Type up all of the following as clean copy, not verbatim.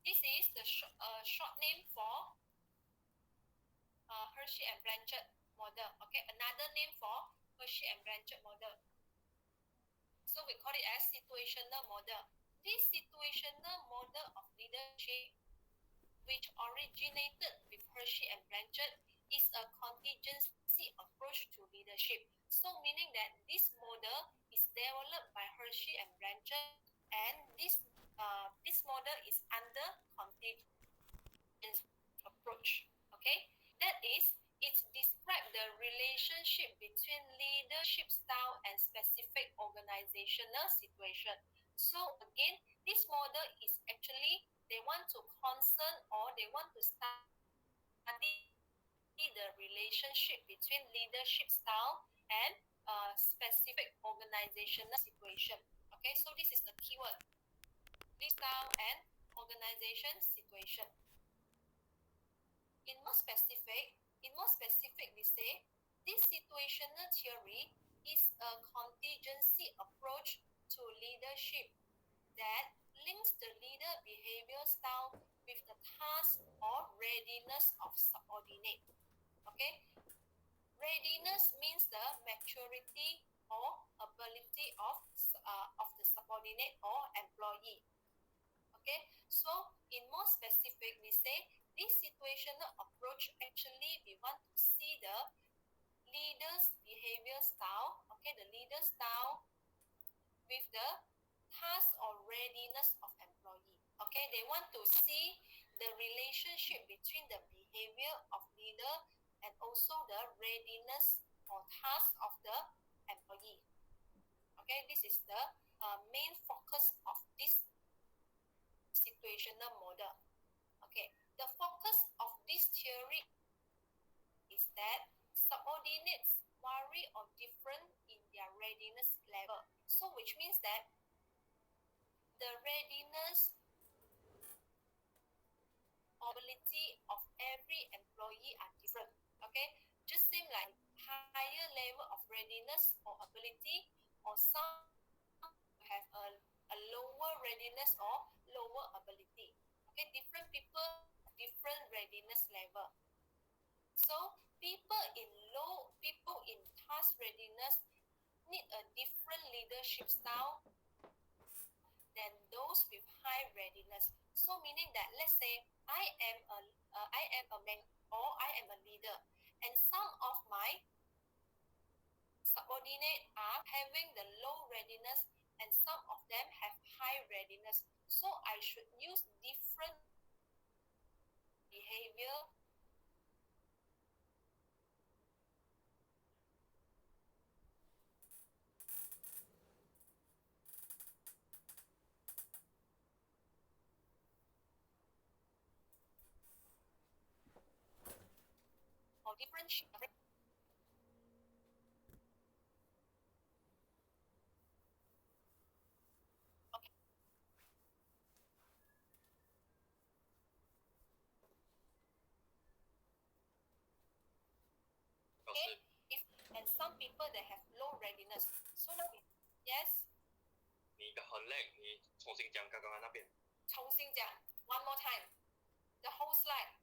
This is the short name for Hershey and Blanchard model. Okay, another name for Hershey and Blanchard model. So we call it as situational model. This situational model of leadership, which originated with Hershey and Blanchard, is a contingency approach to leadership. So meaning that this model is developed by Hershey and Blanchard, and this model is under contingency approach. Okay, that is, it describes the relationship between leadership style and specific organizational situation. So again, this model is actually, they want to concern or they want to study the relationship between leadership style and specific organizational situation. Okay, so this is the keyword: leadership style and organization situation. In more specific, we say this situational theory is a contingency approach to leadership that links the leader behavior style with the task or readiness of subordinate. Okay, readiness means the maturity or ability of the subordinate or employee. Okay, so in more specific, we say this situational approach, actually we want to see the leader's behavior style, okay, the leader style with the task or readiness of employee. Okay, they want to see the relationship between the behavior of leader and also the readiness or task of the employee. Okay, this is the main focus of this situational model. Okay, the focus of this theory is that subordinates vary or different in their readiness level. So which means that the readiness ability of every employee are different. Okay, just same like higher level of readiness or ability, or some have a lower readiness or lower ability. Okay, different people have different readiness level. So people in task readiness need a different leadership style than those with high readiness. So meaning that, let's say I am a man or I am a leader, and some of my subordinate are having the low readiness and some of them have high readiness. So I should use different behavior or different okay. Okay, if and some people they have low readiness. So now yes. 你的很累，你重新讲刚刚那边。重新讲 one more time. The whole slide.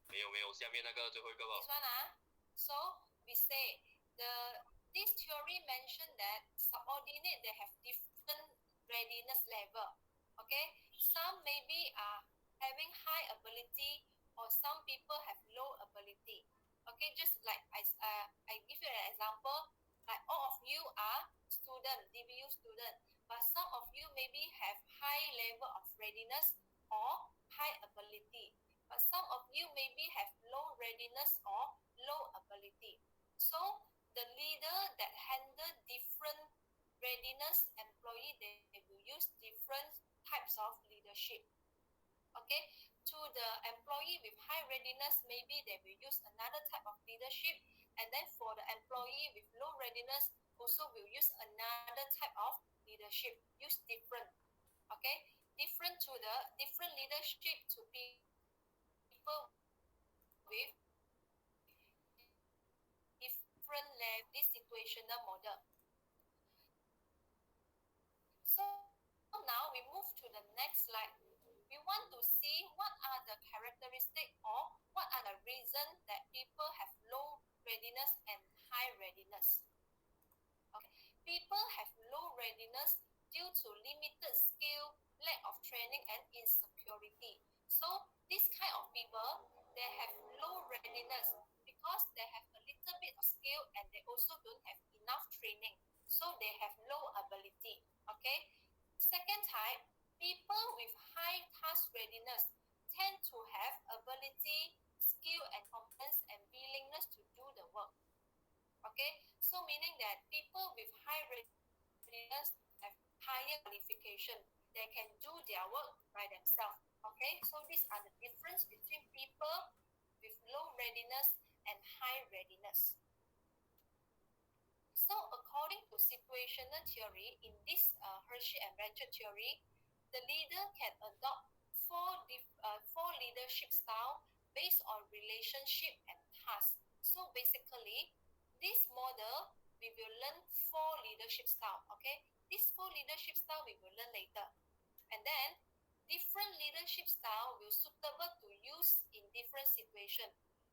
没有，下面那个最后一个吧。This one So we say this theory mentioned that subordinate they have different readiness level. Okay, some maybe are having high ability, or some people have low ability. Okay, just like I give you an example. Like all of you are student, DBU student, but some of you maybe have high level of readiness or high ability, but some of you maybe have low readiness or low ability. So the leader that handle different readiness employee, they will use different types of leadership. Okay, to the employee with high readiness, maybe they will use another type of leadership, and then for the employee with low readiness, also will use another type of leadership, use different. Okay, different leadership to people with different level, this situational model. So Next slide. We want to see what are the characteristics or what are the reasons that people have low readiness and high readiness. Okay. People have low readiness due to limited skill, lack of training, and insecurity. So this kind of people, they have low readiness because they have a little bit of skill and they also don't have enough training. So they have low ability. Okay. Second type, people with high task readiness tend to have ability, skill, and competence and willingness to do the work. Okay, so meaning that people with high readiness have higher qualification. They can do their work by themselves. Okay, so these are the difference between people with low readiness and high readiness. So according to situational theory, in this Hershey and Bencher theory, the leader can adopt four leadership style based on relationship and task. So basically, this model, we will learn four leadership style, okay? These four leadership style we will learn later. And then, different leadership style will suitable to use in different situation.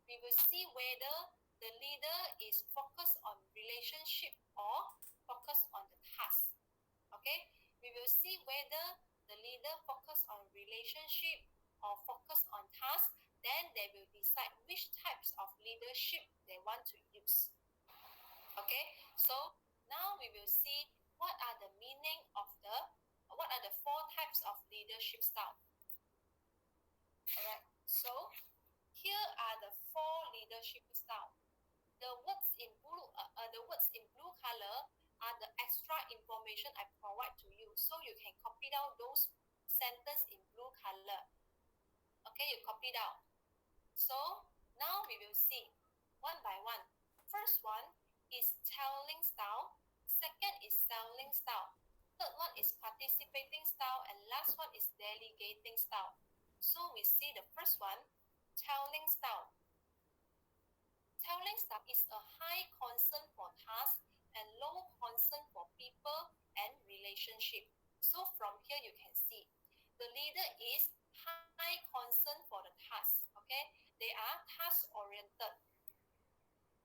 We will see whether the leader is focused on relationship or focused on the task. Okay, we will see whether the leader focus on relationship or focus on task. Then they will decide which types of leadership they want to use. Okay, so now we will see what are the meaning of what are the four types of leadership style. Alright, so here are the four leadership style. The words in blue color are the extra information I provide to you. So you can copy down those sentence in blue color. Okay, you copy down. So now we will see one by one. First one is telling style. Second is selling style. Third one is participating style. And last one is delegating style. So we see the first one, telling style. Telling style is a high concern for task and low concern for people and relationship. So from here you can see the leader is high concern for the task. Okay, they are task oriented,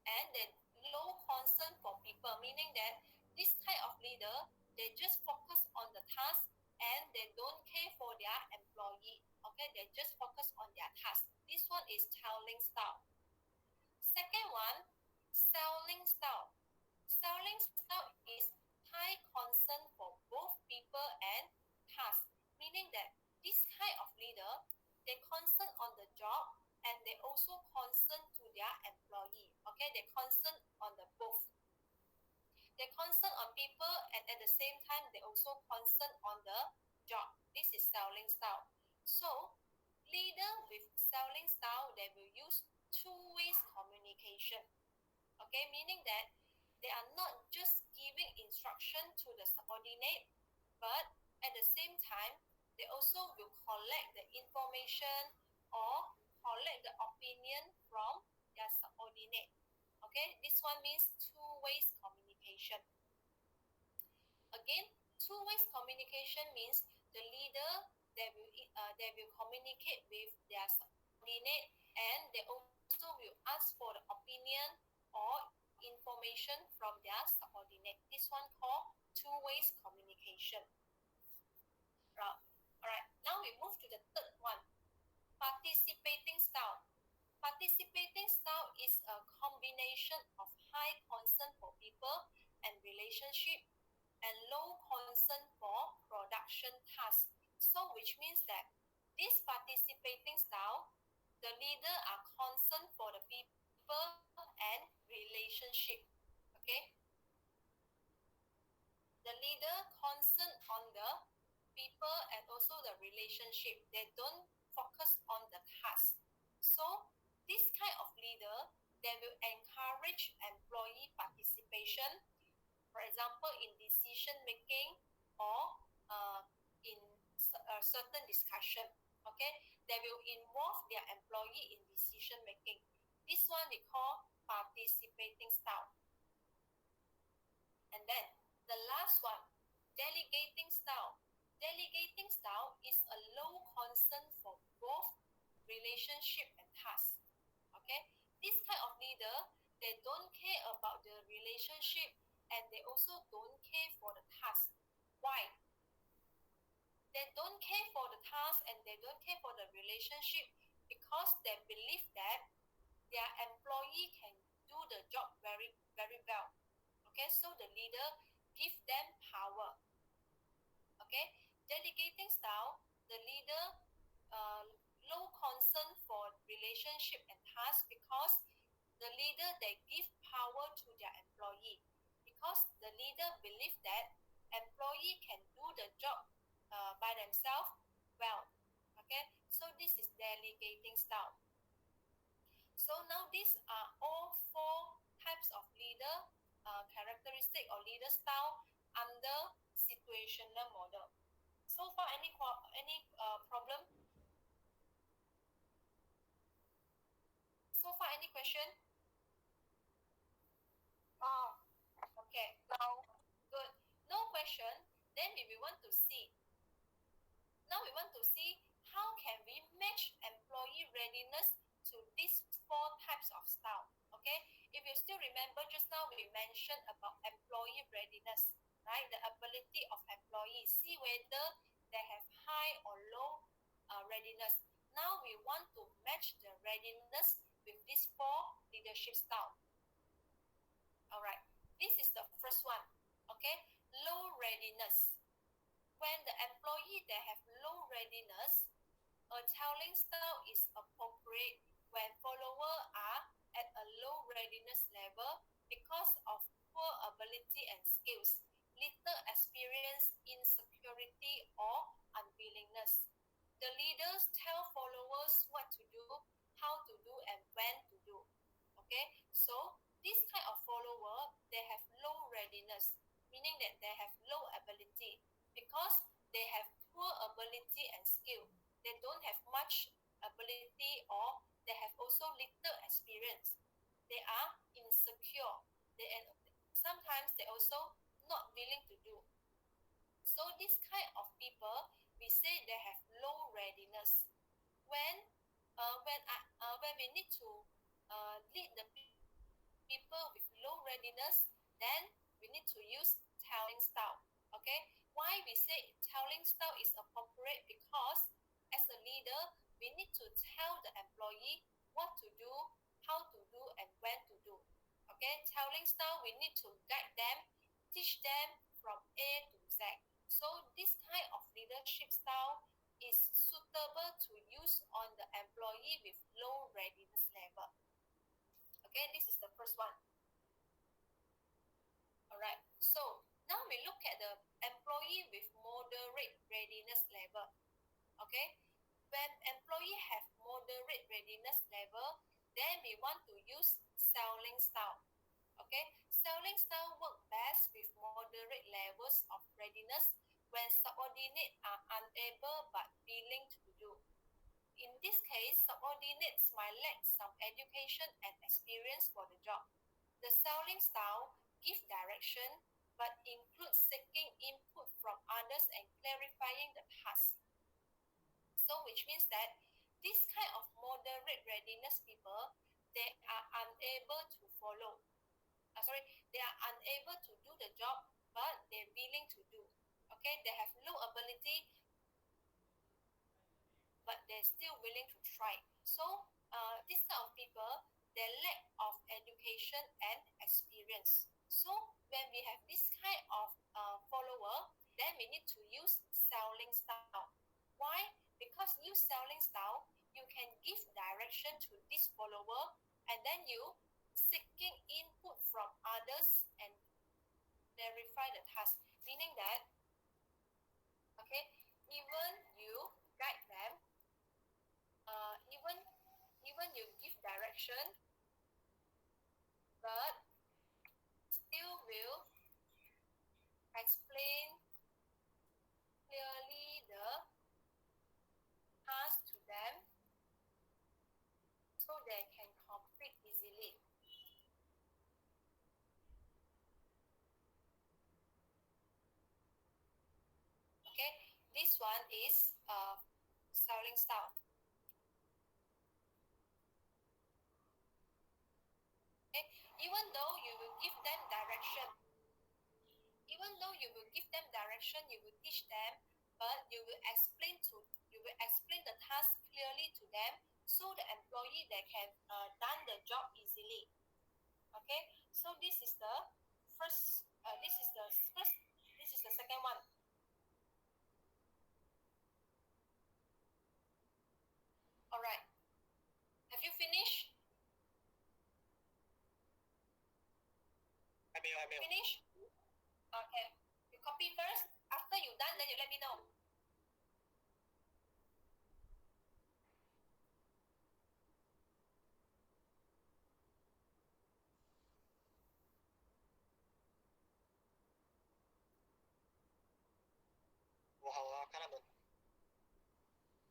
and then low concern for people, meaning that this kind of leader, they just focus on the task and they don't care for their employee. Okay, they just focus on their task. This one is telling style. Second one, selling style. Selling style is high concern for both people and task, meaning that this kind of leader, they concern on the job and they also concern to their employee. Okay, they concern on the both. They concern on people and at the same time they also concern on the job. This is selling style. So leader with selling style, they will use two-way communication. Okay, meaning that they are not just giving instruction to the subordinate, but at the same time, they also will collect the information or collect the opinion from their subordinate. Okay, this one means two-way communication. Again, two-way communication means the leader, they will communicate with their subordinate and they also will ask for the opinion or information from their subordinate. This one called two-way communication. Right. Alright, now we move to the third one, participating style. Participating style is a combination of high concern for people and relationship and low concern for production tasks. So which means that this participating style, the leader are concerned for the people and relationship. Okay? The leader concerned on the people and also the relationship. They don't focus on the task. So this kind of leader, they will encourage employee participation, for example, in decision making or in a certain discussion. Okay, they will involve their employee in decision making. This one we call participating style. And then the last one, delegating style. delegating style is a low concern for both relationship and task. Okay, this kind of leader, they don't care about the relationship and they also don't care for the task. Why? They don't care for the task and they don't care for the relationship because they believe that their employee can do the job very, very well. Okay, so the leader give them power. Okay, delegating style, the leader low concern for relationship and task because the leader, they give power to their employee because the leader believe that employee can do the job by themselves well. Okay, so this is delegating style. So now these are all four types of leader characteristic or leader style under situational model. So far, any problem? So far, any question? Oh, okay. Now, good. No question. Then we want to see. Now we want to see how can we match employee readiness to these four types of style. Okay. If you still remember, just now we mentioned about employee readiness, right? The ability of employees. See whether they have high or low readiness. Now we want to match the readiness with these four leadership style. All right. This is the first one. Okay. Low readiness. When the employee they have low readiness, a telling style is appropriate when followers are at a low readiness level because of poor ability and skills, little experience, insecurity, or unwillingness. The leaders tell followers what to do, how to do, and when to do. Okay, so this kind of follower, they have low readiness, meaning that they have low ability because they have poor ability and skill. They don't have much ability or they have also little experience. They are insecure. They and sometimes they also not willing to do. So this kind of people, we say they have low readiness. When when we need to lead the people with low readiness, then we need to use telling style. Okay, why we say telling style is appropriate? Because as a leader, we need to tell the employee what to do, how to do, and when to do. Okay, telling style, we need to guide them, teach them from A to Z. So this kind of leadership style is suitable to use on the employee with low readiness level. Okay, this is the first one. All right. So now we look at the employee with moderate readiness level. Okay. When employee have moderate readiness level, then we want to use selling style. Okay. Selling style work best with moderate levels of readiness when subordinates are unable but willing to do. In this case, subordinates might lack some education and experience for the job. The selling style give direction but includes seeking input from others and clarifying the task. So which means that this kind of moderate readiness people, they are unable to follow. They are unable to do the job, but they're willing to do. Okay, they have low ability, but they're still willing to try. So this kind of people, they lack of education and experience. So when we have this kind of follower, then we need to use selling style. Why? Because use selling style, you can give direction to this follower, and then you seeking input from others and verify the task. Meaning that, okay, even you guide them, even you give direction, but still will explain clearly the task to them so they can complete easily. Okay, This one is selling style. Okay? Even though you will give them direction, you will teach them, but you will explain the task clearly to them, so the employee they can done the job easily. Okay, so this is the first. This is the second one. All right. Have you finished? Finish? Okay. You copy first. After you done, then you let me know.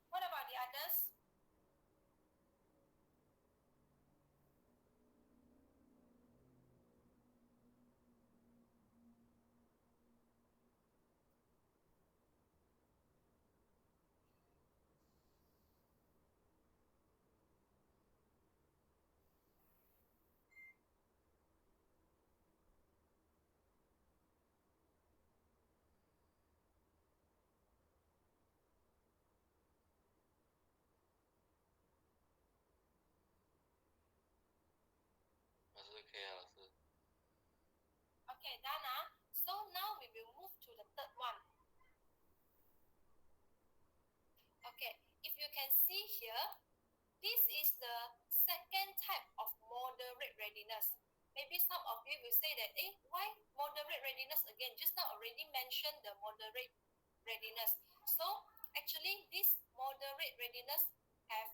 What about the others? Okay, done. So now we will move to the third one. Okay, if you can see here, this is the second type of moderate readiness. Maybe some of you will say that, why moderate readiness again? Just now already mentioned the moderate readiness. So actually, this moderate readiness have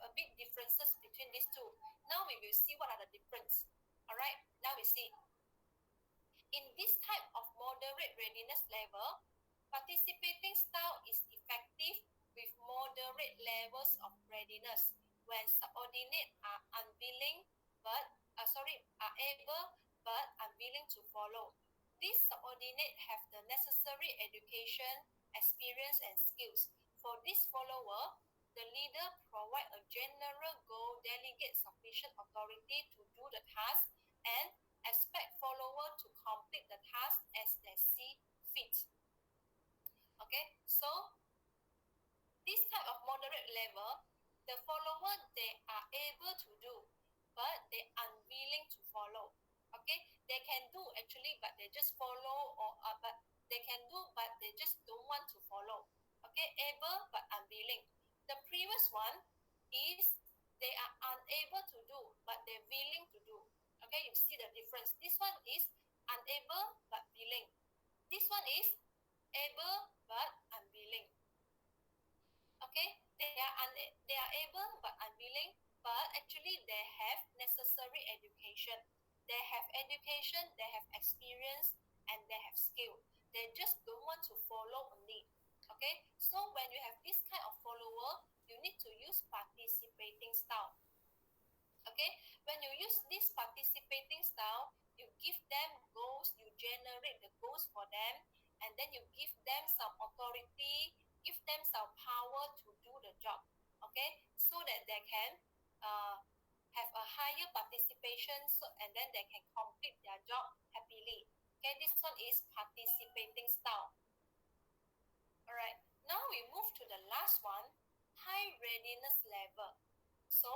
a big differences between these two. Now we will see what are the difference. All right. Now we see. In this type of moderate readiness level, participating style is effective with moderate levels of readiness when subordinates are unwilling are able but unwilling to follow. These subordinates have the necessary education, experience, and skills. For this follower, the leader provide a general goal, delegate sufficient authority to do the task, and expect follower to complete the task as they see fit. Okay, so this type of moderate level, the follower they are able to do, but they unwilling to follow. Okay, they can do actually, but they just follow, or but they can do, but they just don't want to follow. Okay, able but unwilling. The previous one is they are unable to do, but they're willing to do. Okay, you see the difference. This one is unable but willing. This one is able but unwilling. Okay, they are able but unwilling, but actually they have necessary education. They have education, they have experience, and they have skill. They just don't want to follow only. Okay, so when you have this kind of follower, you need to use participating style. Okay, when you use this participating style, you give them goals, you generate the goals for them, and then you give them some authority, give them some power to do the job. Okay, so that they can uh, have a higher participation, so and then they can complete their job happily. Okay, this one is participating style. All right, now we move to the last one, high readiness level. So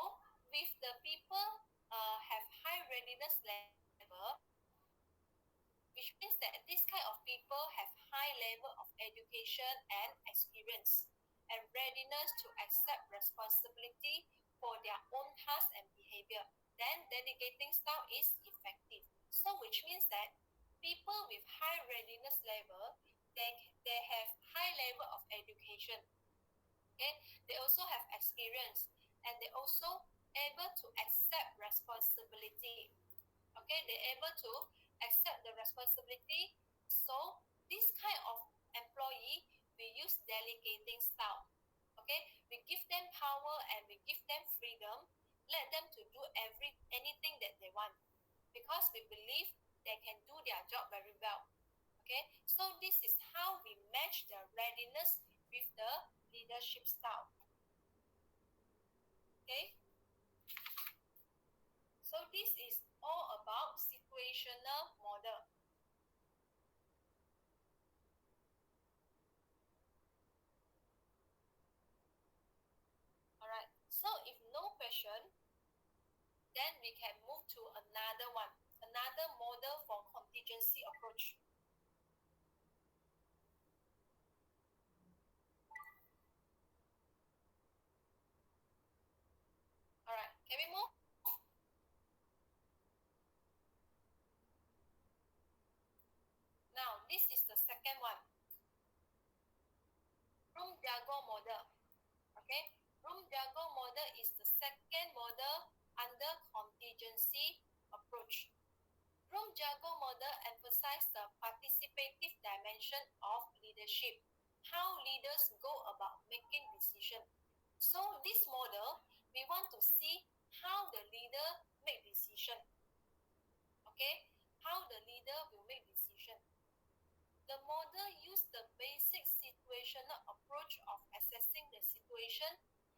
with the people have high readiness level, which means that this kind of people have high level of education and experience and readiness to accept responsibility for their own tasks and behavior, then delegating style is effective. So which means that people with high readiness level, they, they have high level of education. Okay, they also have experience, and they also able to accept responsibility. Okay, they're able to accept the responsibility. So this kind of employee, we use delegating style. Okay, we give them power and we give them freedom, let them to do anything that they want, because we believe they can do their job very well. Okay, So this is how we match the readiness with the leadership style. Okay. So this is all about situational model. Alright, so if no question, then we can move to another one, another model for contingency approach. Alright, can we move? Now, this is the second one. Room jargon model. Okay, room jargon model is the second model under contingency approach. Room jargon model emphasizes the participative dimension of leadership, how leaders go about making decisions. So this model, we want to see how the leader make decision. Okay, how the leader will make decision. The model used the basic situational approach of assessing the situation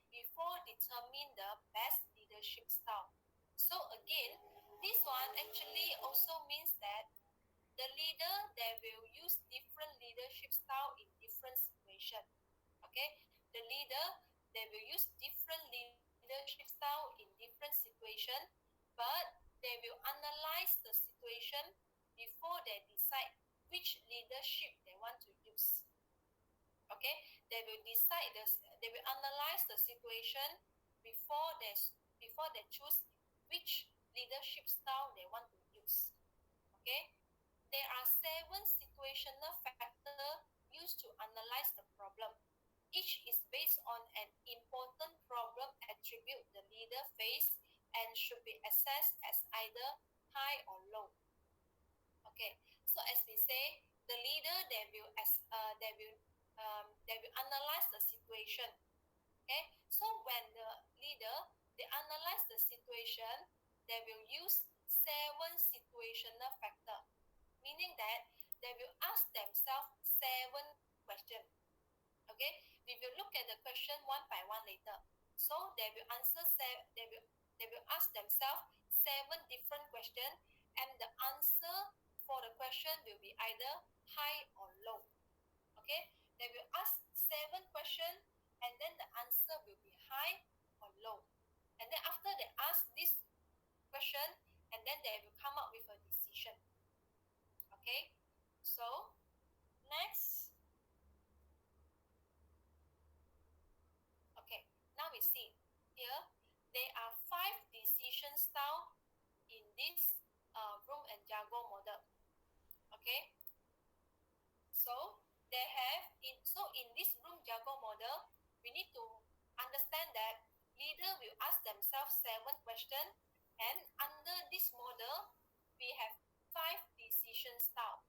before determining the best leadership style. So again, this one actually also means that the leader, they will use different leadership style in different situation. Okay, the leader, they will use different leadership style in different situation, but they will analyze the situation before they decide which leadership they want to use. Okay, they will decide this, they will analyze the situation before they choose which leadership style they want to use. Okay, there are 7 situational factors used to analyze the problem. Each is based on an important problem attribute the leader face and should be assessed as either high or low. Okay, so as we say, the leader, they will analyze the situation. Okay, so when the leader, they analyze the situation, they will use 7 situational factor, meaning that they will ask themselves 7 questions. Okay, we will look at the question one by one later. So they will they will ask themselves 7 different questions, and the answer for the question will be either high or low. Okay, they will ask 7 questions, and then the answer will be high or low. And then after they ask this question, and then they will come up with a decision. Okay, so next. Okay, now we see here there are 5 decision style in this room and jargon model. Okay, so they have in this room jargon model, we need to understand that leader will ask themselves 7 questions, and under this model we have 5 decision style.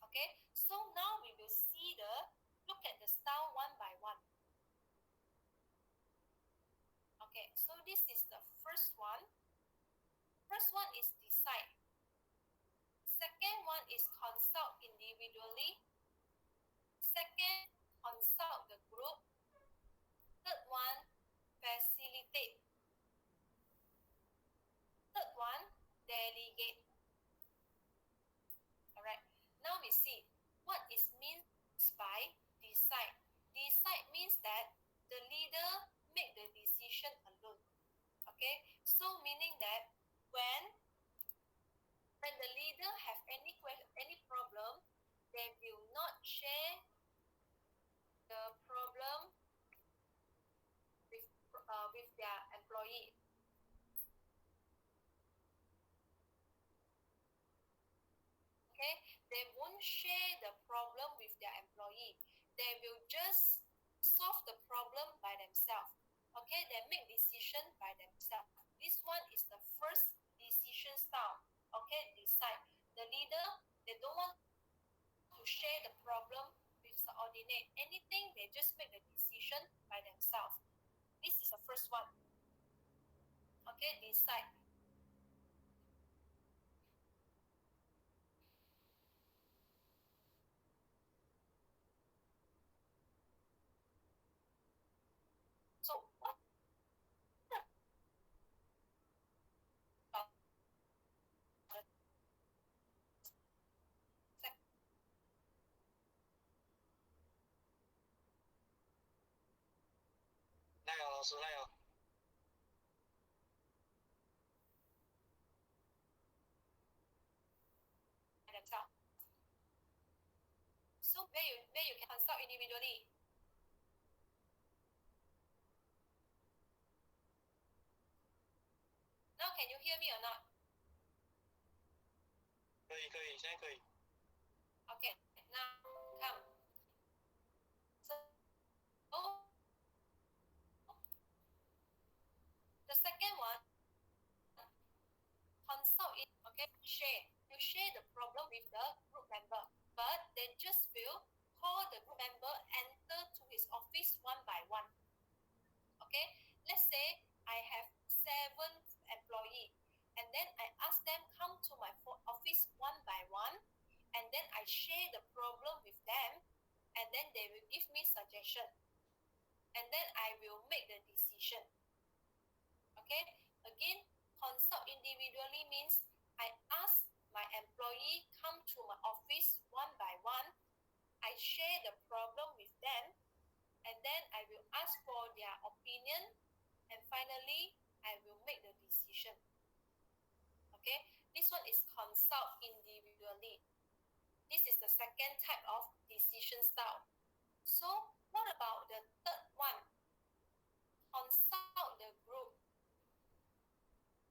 Okay, so now we will see look at the style one by one. Okay, so this is the first one. First one is decide. Second one is consult individually. Second, consult the group. Third one, facilitate. Third one, delegate. Alright, now we see what is means by decide. Decide means that the leader make the decision alone. Okay, so meaning that when the leader have any problem, they will not share the problem with their employee. Okay, they won't share the problem with their employee. They will just solve the problem by themselves. Okay, they make decision by themselves. This one is the first decision style. Okay, decide. The leader, they don't want to share the problem with subordinate. Anything, they just make the decision by themselves. This is the first one. Okay, decide. 来哦，老师来哦。themselves. So where you can consult individually. Now can you hear me or not? 可以可以，现在可以。Okay, now come. So the second one, consult it. Okay, share. You share the problem with the group member, but they just will call the group member enter to his office one by one. Okay, let's say I have 7 employees, and then I ask them come to my office one by one, and then I share the problem with them, and then they will give me suggestion, and then I will make the decision. Okay, again, consult individually means I ask my employee come to my office one by one, I share the problem with them, and then I will ask for their opinion, and finally I will make the decision. Okay, this one is consult individually. This is the second type of decision style. So what about the third one? Consult the group.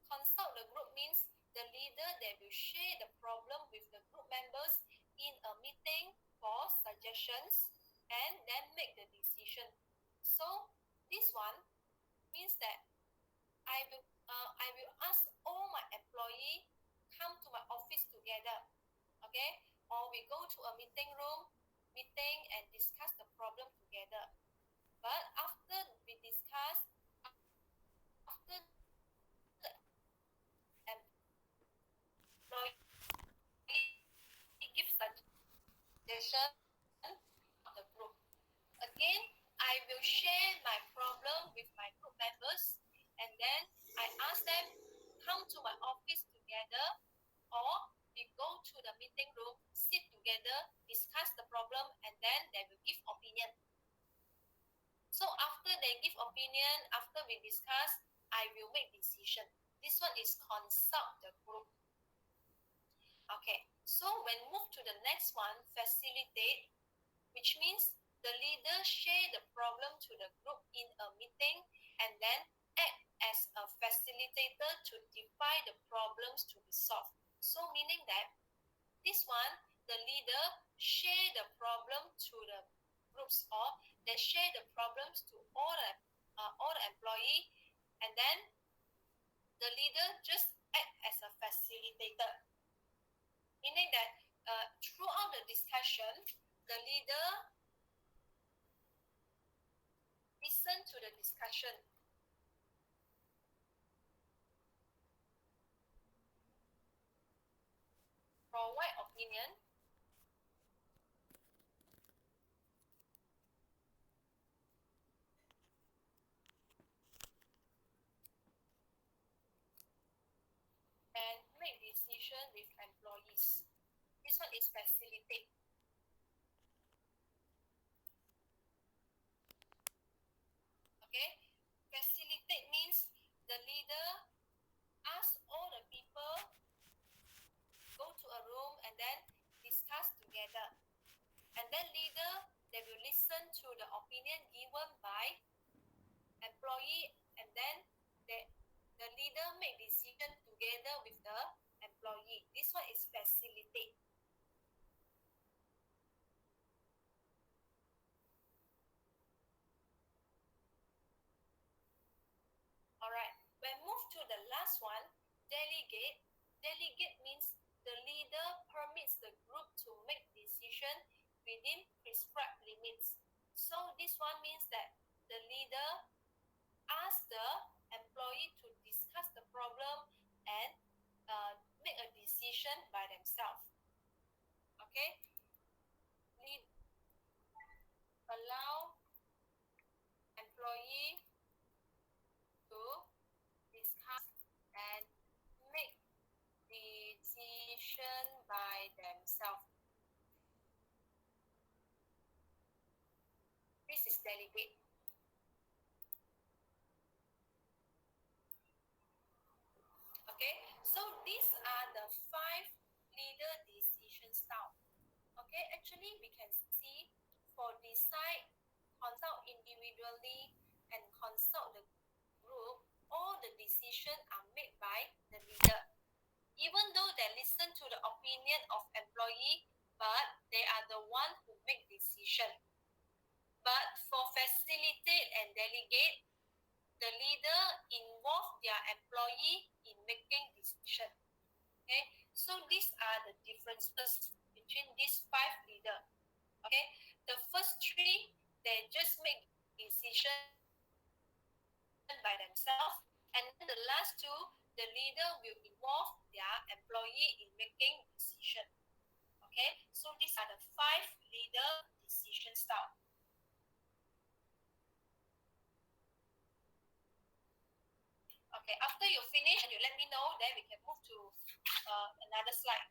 Consult the group means the leader that will share the problem with the group members in a meeting for suggestions and then make the decision. So this one means that I will ask all my employee come to my office together, okay? Or we go to a meeting room, meeting and discuss the problem together. But after we discuss, after the employee give suggestion of the group, again I will share my problem with my group members, and then I ask them come to my office together, or we go to the meeting room, sit together, discuss the problem, and then they will give opinion. So after they give opinion, after we discuss, I will make decision. This one is consult the group. Okay, so when move to the next one, facilitate, which means the leader share the problem to the group in a meeting and then act as a facilitator to define the problems to be solved. So meaning that this one, the leader share the problem to the groups, or they share the problems to all the employee, and then the leader just act as a facilitator. Meaning that throughout the discussion, the leader listen to the discussion, provide opinion, and make decision with employees. This one is facilitate. Okay, facilitate means the leader ask all the people go to a room and then discuss together, and then leader they will listen to the opinion given by employee, and then the leader make decision together with the employee. This one is facilitate. Alright, when move to the last one, delegate. Delegate means the leader permits the group to make decision within prescribed limits. So this one means that the leader asks the employee to discuss the problem and make a decision by themselves. Okay? Allow employee to discuss and make decision by themselves. This is delegate. Clearly, we can see for decide, consult individually, and consult the group, all the decisions are made by the leader. Even though they listen to the opinion of employee, but they are the one who make decision. But for facilitate and delegate, the leader involve their employee in making decision. Okay, so these are the differences between these 5 leaders. Okay, the first 3, they just make decision by themselves, and then the last 2, the leader will involve their employee in making decision. Okay, so these are the 5 leader decision style. Okay, after you finish and you let me know, then we can move to another slide.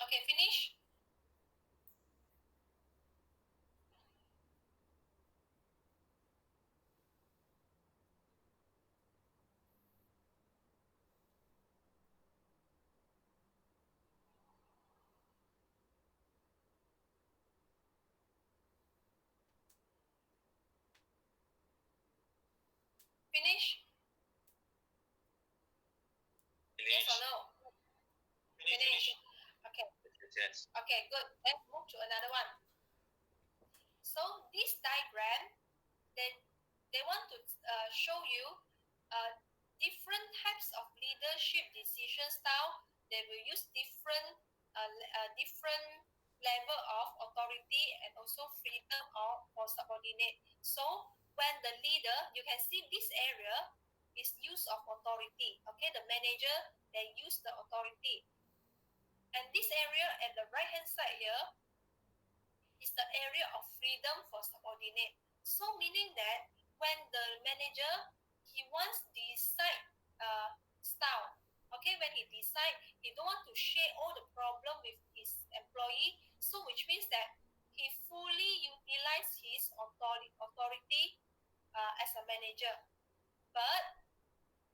Okay, finish. Finish. Yes or no? Finish. Okay. Yes. Okay, good. Let's move to another one. So this diagram, they want to show you different types of leadership decision style. They will use different level of authority and also freedom or subordinate. So when the leader, you can see this area is use of authority. Okay, the manager, they use the authority. And this area at the right hand side here is the area of freedom for subordinate. So meaning that when the manager, he wants decide style. Okay, when he decide, he don't want to share all the problem with his employee. So which means that he fully utilize his authority as a manager. But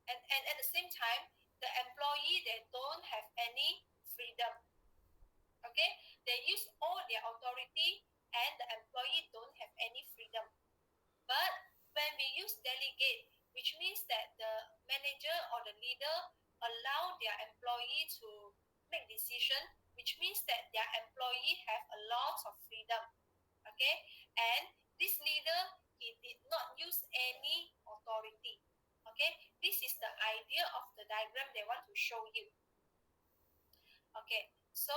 and at the same time, the employee, they don't have any freedom. Okay, they use all their authority and the employee don't have any freedom. But when we use delegate, which means that the manager or the leader allow their employee to make decision, which means that their employee have a lot of freedom. Okay, and this leader, he did not use any authority. Okay, this is the idea of the diagram they want to show you. Okay, so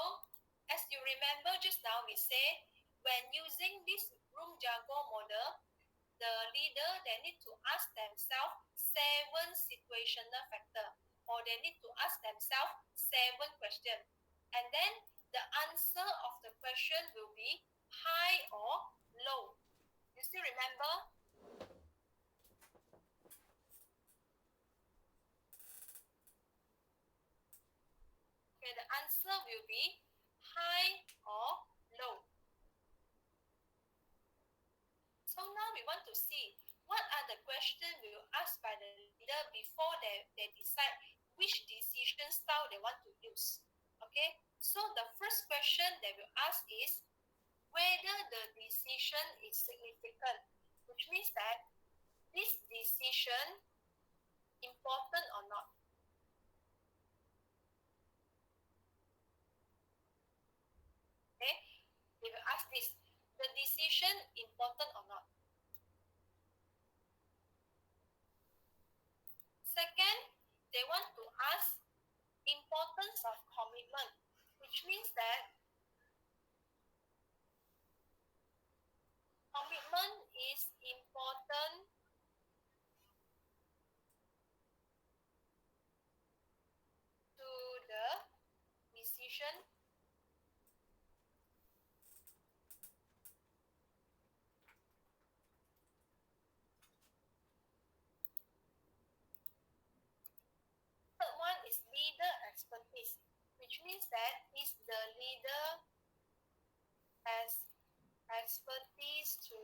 as you remember just now, we say when using this room jargon model, the leader, they need to ask themselves 7 situational factor, or they need to ask themselves 7 questions. And then the answer of the question will be high or low. You still remember? Okay, the answer will be high or low. So now we want to see what are the questions we will ask by the leader before they decide which decision style they want to use. Okay, so the first question they will ask is whether the decision is significant, which means that this decision important or not. Okay, they will ask this, the decision important or not. Second, they want to ask commitment, which means that commitment is important to the decision. Third one is leader expertise, which means that is the leader has expertise to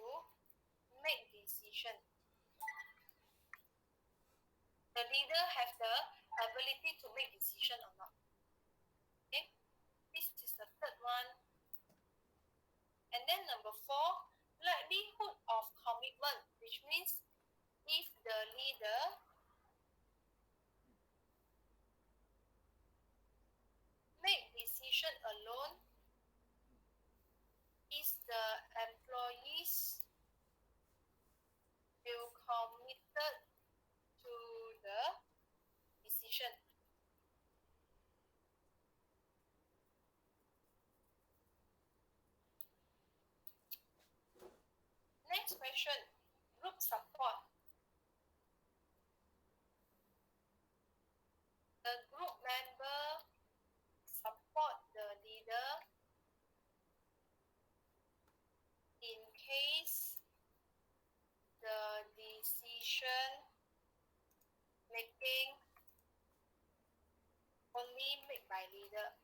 make decision. The leader have the ability to make decision or not. Okay, this is the third one. And then number 4, likelihood of commitment, which means if the leader make decision alone, is the employees will committed to the decision. Next question, group support. The group member support the leader in case the decision making only made by leader.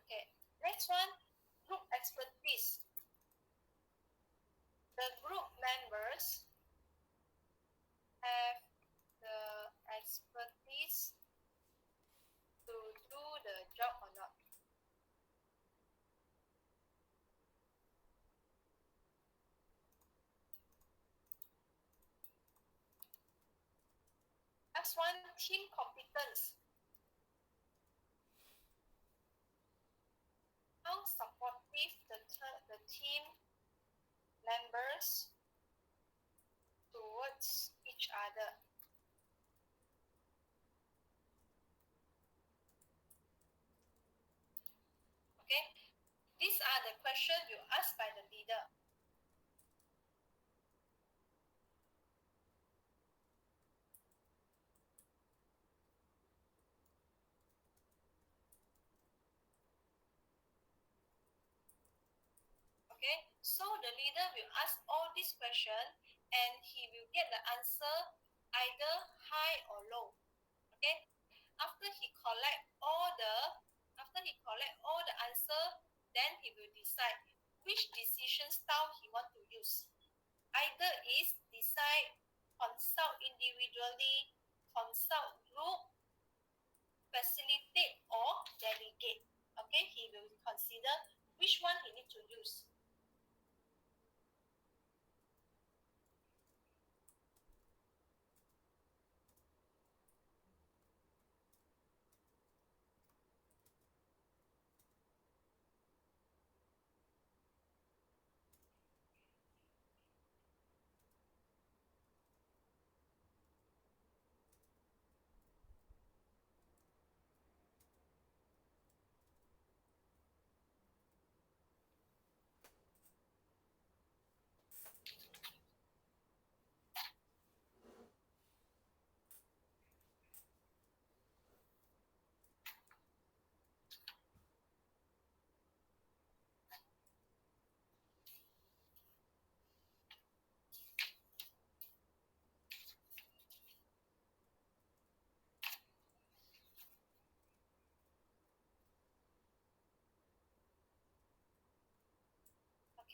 Okay, next one, group expertise. The group members have the expertise to do the job or not. Next one, team competence. How supportive the team members towards each other. Okay, these are the questions you asked by the leader. Okay, so the leader will ask all these questions and he will get the answer either high or low. Okay, after he collect all the answer, then he will decide which decision style he want to use. Either is decide, consult individually, consult group, facilitate or delegate. Okay, he will consider which one he need to use.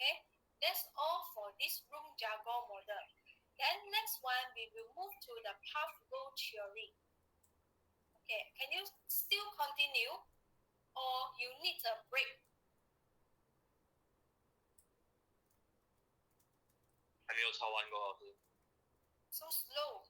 Okay, that's all for this room jargon model. Then next one, we will move to the path flow theory. Okay, can you still continue or you need a break? 还没有抄完过，老师。So slow.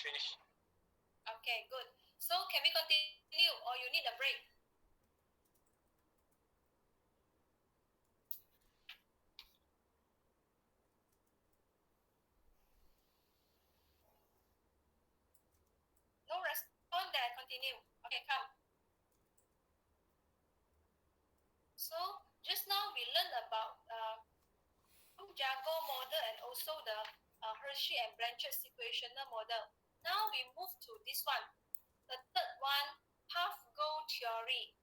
finish. Okay, good. So can we continue or you need a break? No respond, then continue. Okay, come. So just now we learned about Jago model and also the Hershey and Blanchard situational model. Now we move to this one. The third one, half goal theory.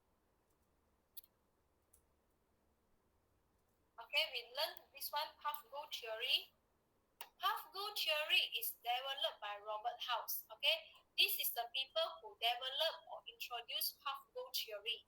Okay, we learned this one, half goal theory. Half goal theory is developed by Robert House. Okay, this is the people who develop or introduce half goal theory.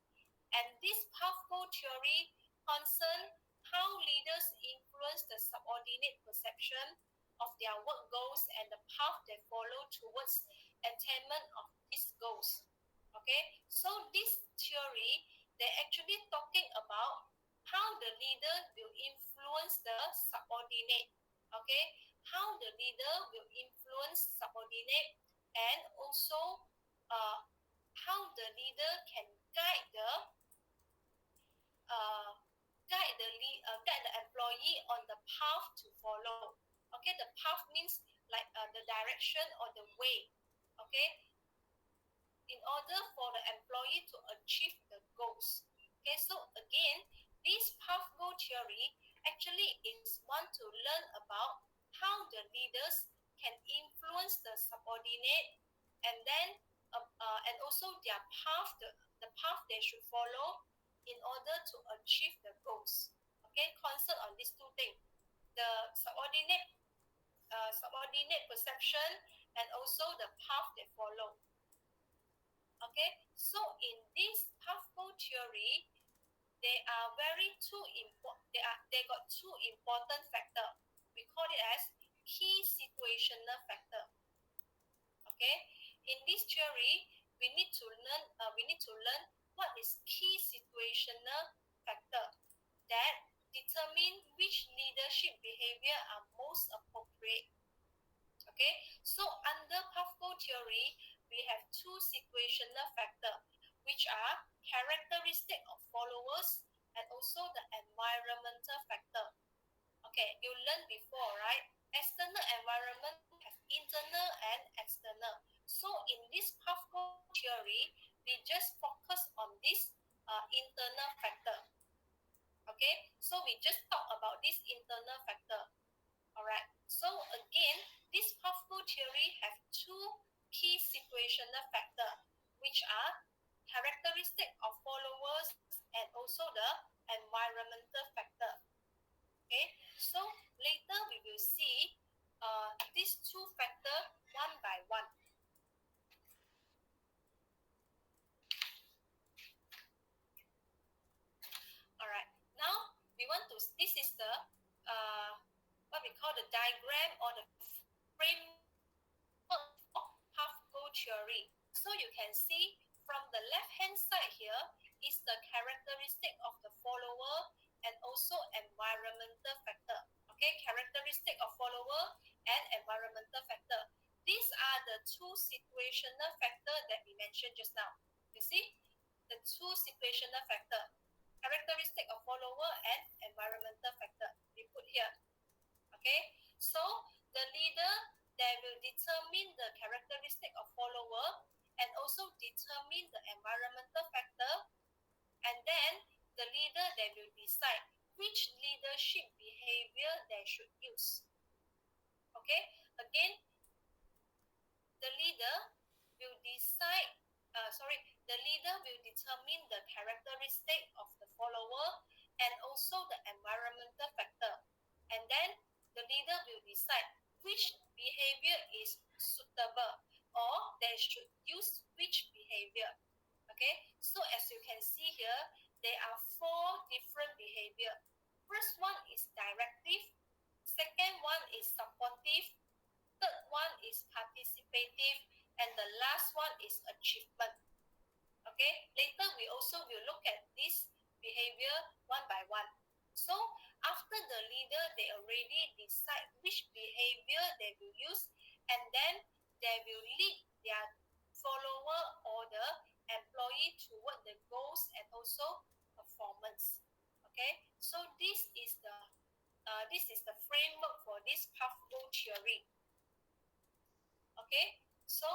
And this half goal theory concern how leaders influence the subordinate perception of their work goals and the path they follow towards attainment of these goals. Okay, so this theory, they're actually talking about how the leader will influence the subordinate. Okay, how the leader will influence subordinate and also how the leader can guide the uh, guide the employee on the path to follow. Okay, the path means like the direction or the way. Okay, in order for the employee to achieve the goals. Okay, so again, this path goal theory actually is want to learn about how the leaders can influence the subordinate and then and also their path, the path they should follow in order to achieve the goals. Okay, concern on these two things, the subordinate perception and also the path they follow. Okay, so in this path goal theory, they are very two important. They got two important factor. We call it as key situational factor. Okay, in this theory, we need to learn what is key situational factor that determine which leadership behavior are most appropriate. Okay, so under path goal theory, we have two situational factor, which are characteristic of followers and also the environmental factor. Okay, you learned before, right? External environment have internal and external. So in this path goal theory, we just focus on this internal factor. Okay, so we just talk about this internal factor. All right. So again, this path goal theory have two key situational factor, which are characteristic of followers and also the environmental factor. Okay. So later we will see these two factor one by one. All right. Now we want to. This is the what we call the diagram or the framework for half goal theory. So you can see from the left hand side here is the characteristic of the follower and also environmental factor. Okay, characteristic of follower and environmental factor. These are the two situational factor that we mentioned just now. You see, the two situational factor, characteristic of follower and environmental factor. We put here. Okay, so the leader that will determine the characteristic of follower and also determine the environmental factor, and then the leader that will decide which leadership behavior they should use. Okay, again, the leader will decide the leader will determine the characteristic of the follower and also the environmental factor, and then the leader will decide which behavior is suitable or they should use which behavior. Okay, so as you can see here, there are four different behavior. First one is directive, second one is supportive, third one is participative, and the last one is achievement. Okay, later we also will look at this behavior one by one. So after the leader, they already decide which behavior they will use, and then they will lead their follower or the employee toward the goals and also performance. Okay, so this is the framework for this pathway theory. Okay, so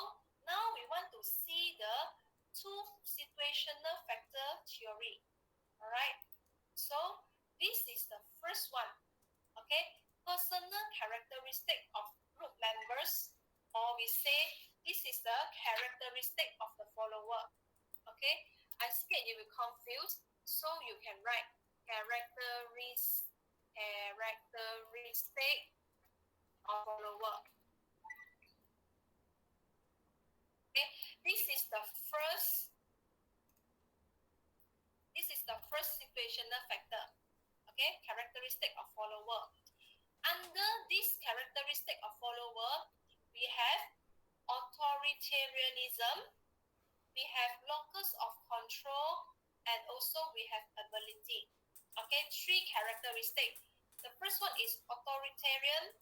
now we want to see the two situational factor theory. All right, so this is the first one. Okay, personal characteristic of group members, or we say this is the characteristic of the follower. Okay, I scared you will confuse, so you can write characteristic of follower. Okay, this is the first situational factor. Okay, characteristic of follower. Under this characteristic of follower, we have authoritarianism, we have locus of control, and also we have ability. Okay, three characteristics. The first one is authoritarian,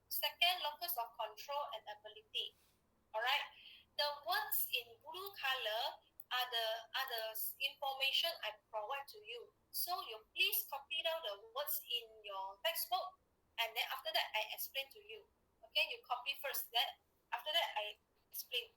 second locus of control and ability. All right, the ones in blue color are the information I provide to you. So you please copy down the words in your textbook, and then after that I explain to you. Okay, you copy first, then after that I explain.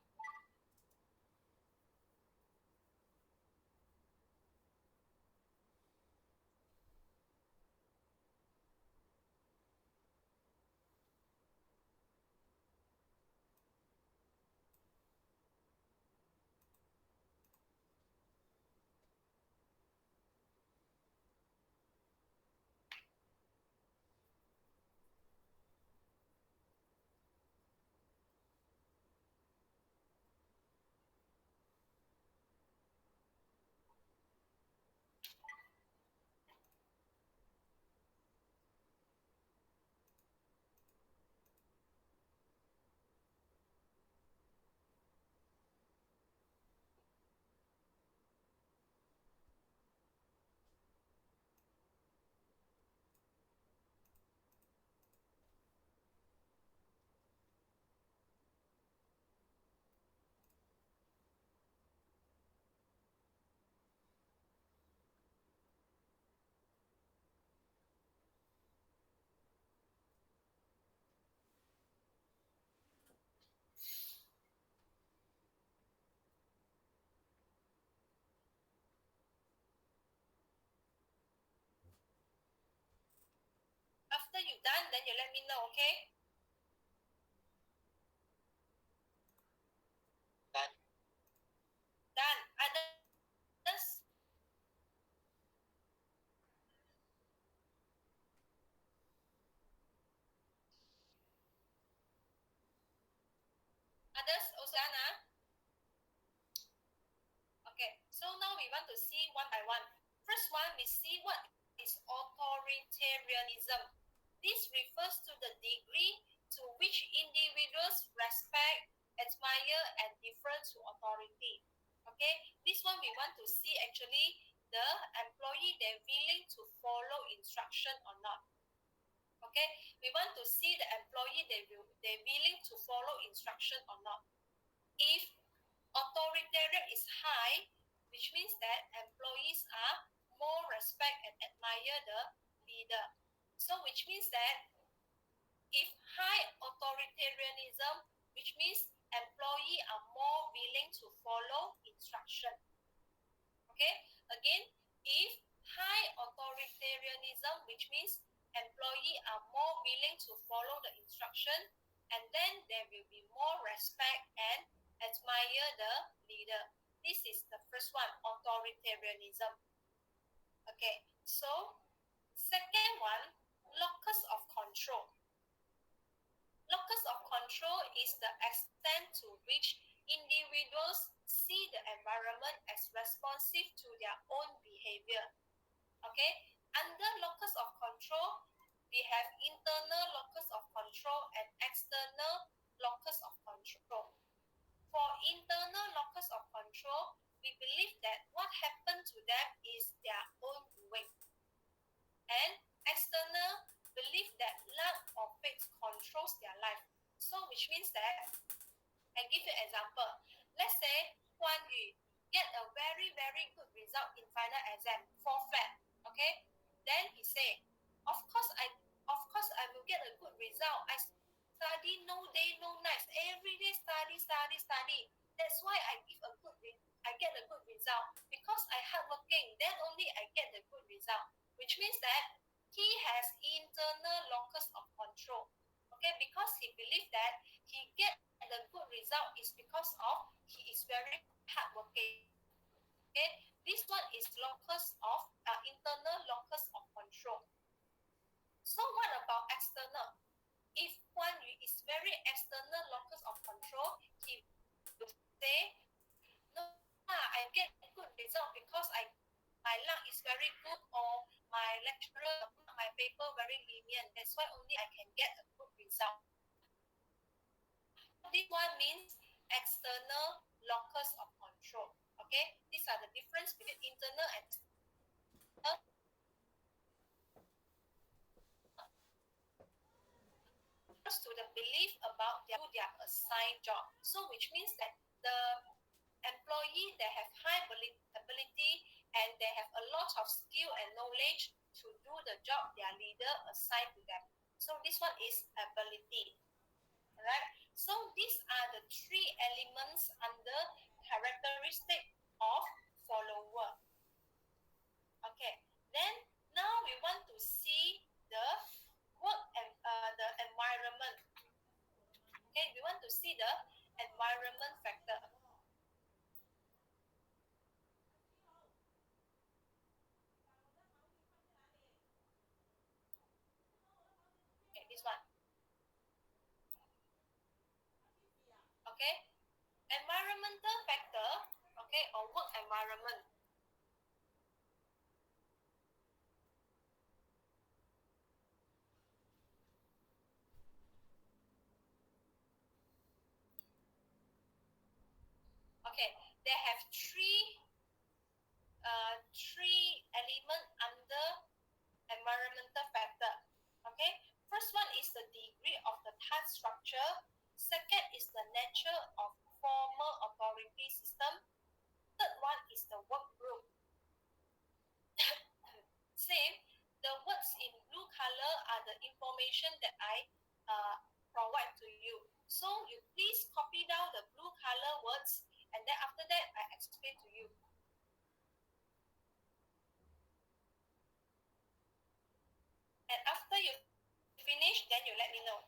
After you done, then you let me know, okay? Done. Done. Others? Others also done, huh? Okay, so now we want to see one by one. First one, we see what is authoritarianism. This refers to the degree to which individuals respect, admire, and defer to authority. Okay, this one we want to see actually the employee they're willing to follow instruction or not. Okay, we want to see the employee they're willing to follow instruction or not. If authoritarian is high, which means that employees are more respect and admire the leader. So which means that if high authoritarianism, which means employee are more willing to follow instruction. Okay, again, if high authoritarianism, which means employee are more willing to follow the instruction, and then there will be more respect and admire the leader. This is the first one, authoritarianism. Okay, so second one, locus of control. Locus of control is the extent to which individuals see the environment as responsive to their own behavior. Okay, under locus of control, we have internal locus of control and external locus of control. For internal locus of control, we believe that what happened to them is their own doing. And external believe that luck or fate controls their life. So which means that I give you an example. Let's say Huan Yu get a very, very good result in final exam, 4 flat. Okay? Then he say, of course I will get a good result. I study no day, no nights. Every day study, study, study. That's why I get a good result. Because I hardworking, then only I get the good result. Which means that he has internal locus of control. Okay, because he believes that he get the good result is because of he is very hardworking. Okay, this one is locus of internal locus of control. So what about external? If Guan Yu is very external locus of control, he will say, no lah, I get good result because my luck is very good, or my lecturer mark my paper very lenient. That's why only I can get a good result. This one means external locus of control. Okay, these are the difference between internal and external to the belief about their assigned job. So which means that the employee they have high ability and they have a lot of skill and knowledge to do the job their leader assigned to them. So this one is ability. Alright. So these are the three elements under characteristic of follower. Okay. Then now we want to see the work and the environment. Okay, we want to see the environment factor. Okay, this one. Okay, environmental factor. Okay, or work environment. Okay, they have three element under environmental factor. Okay, first one is the degree of the task structure. Second is the nature of formal authority system. Third one is the work group. Same, the words in blue color are the information that I uh, provide to you. So you please copy down the blue color words, and then after that I explain to you. And after you finish, then you let me know.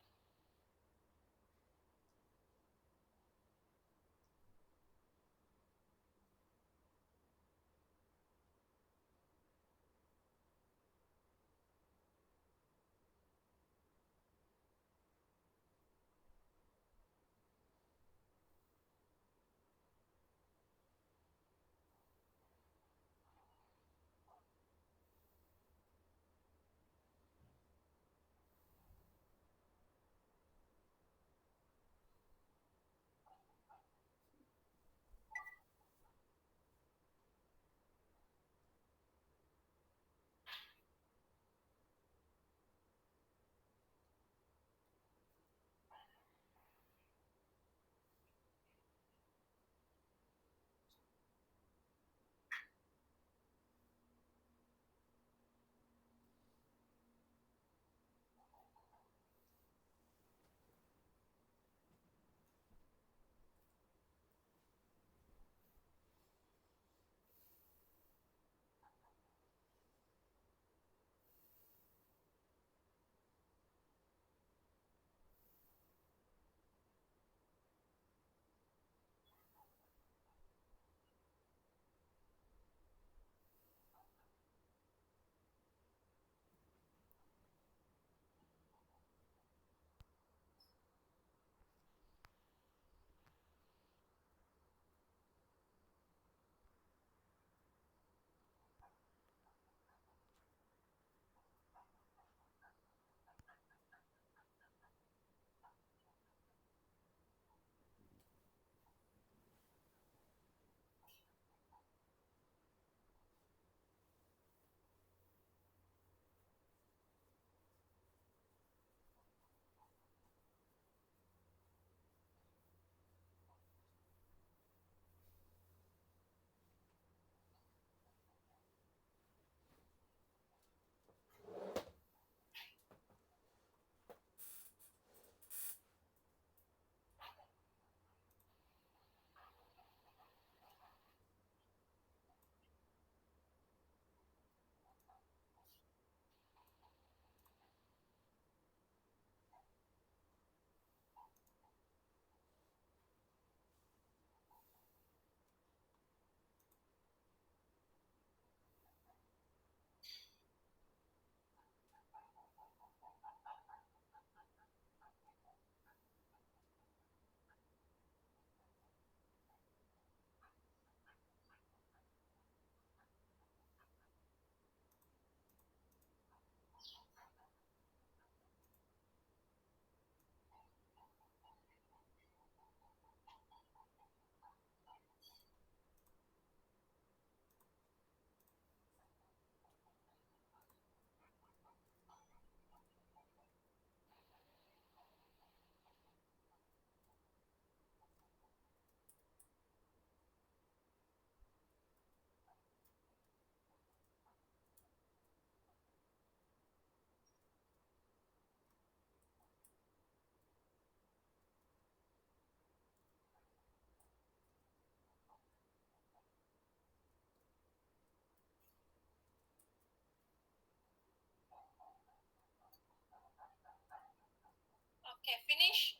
Okay, finish.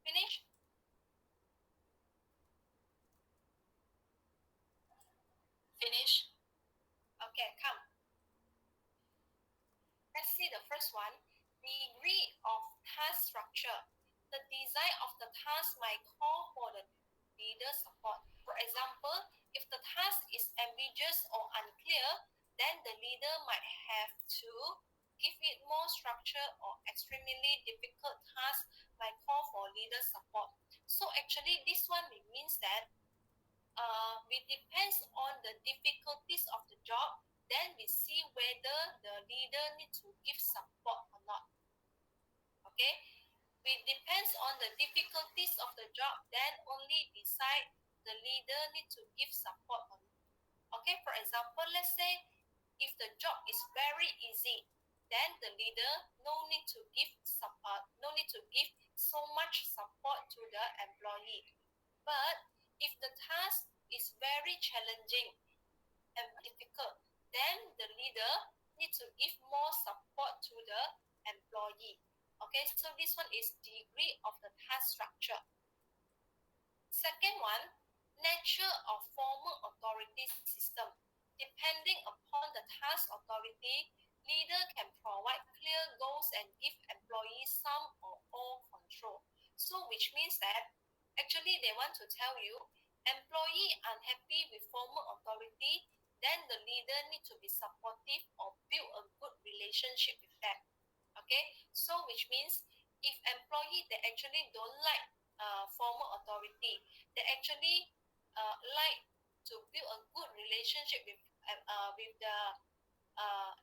Finish. Finish. Okay, come. Let's see the first one. Degree of task structure. The design of the task might call for the leader support. For example, if the task is ambiguous or unclear, then the leader might have to give it more structure, or extremely difficult task might call for leader support. So actually this one means that it depends on the difficulties of the job, then we see whether the leader needs to give support or not. Okay, it depends on the difficulties of the job, then only decide the leader need to give support or not. Okay, for example, let's say if the job is very easy, then the leader no need to give support, no need to give so much support to the employee. But if the task is very challenging and difficult, then the leader needs to give more support to the employee. Okay, so this one is degree of the task structure. Second one, nature of formal authority system. Depending upon the task authority, leader can provide clear goals and give employees some or all control. So which means that actually they want to tell you, employee unhappy with formal authority, then the leader need to be supportive or build a good relationship with them. Okay, so which means if employee they actually don't like formal authority, they actually like to build a good relationship with the uh,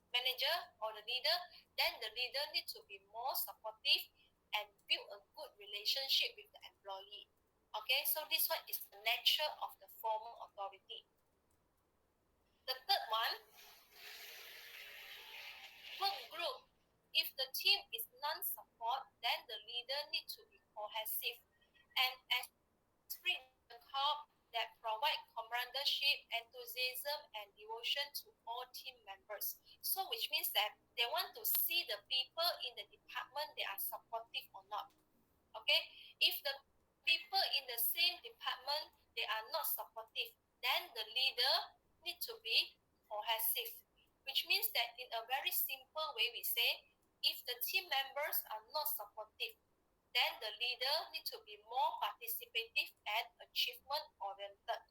manager or the leader, then the leader need to be more supportive and build a good relationship with the employee. Okay, so this one is the nature of the formal authority. The third one, work group. If the team is non-support, then the leader needs to be cohesive and esprit de corps that provide companionship, enthusiasm, and devotion to all team members. So which means that they want to see the people in the department they are supportive or not. Okay, if the people in the same department they are not supportive, then the leader need to be cohesive, which means that in a very simple way we say, if the team members are not supportive, then the leader need to be more participative and achievement oriented.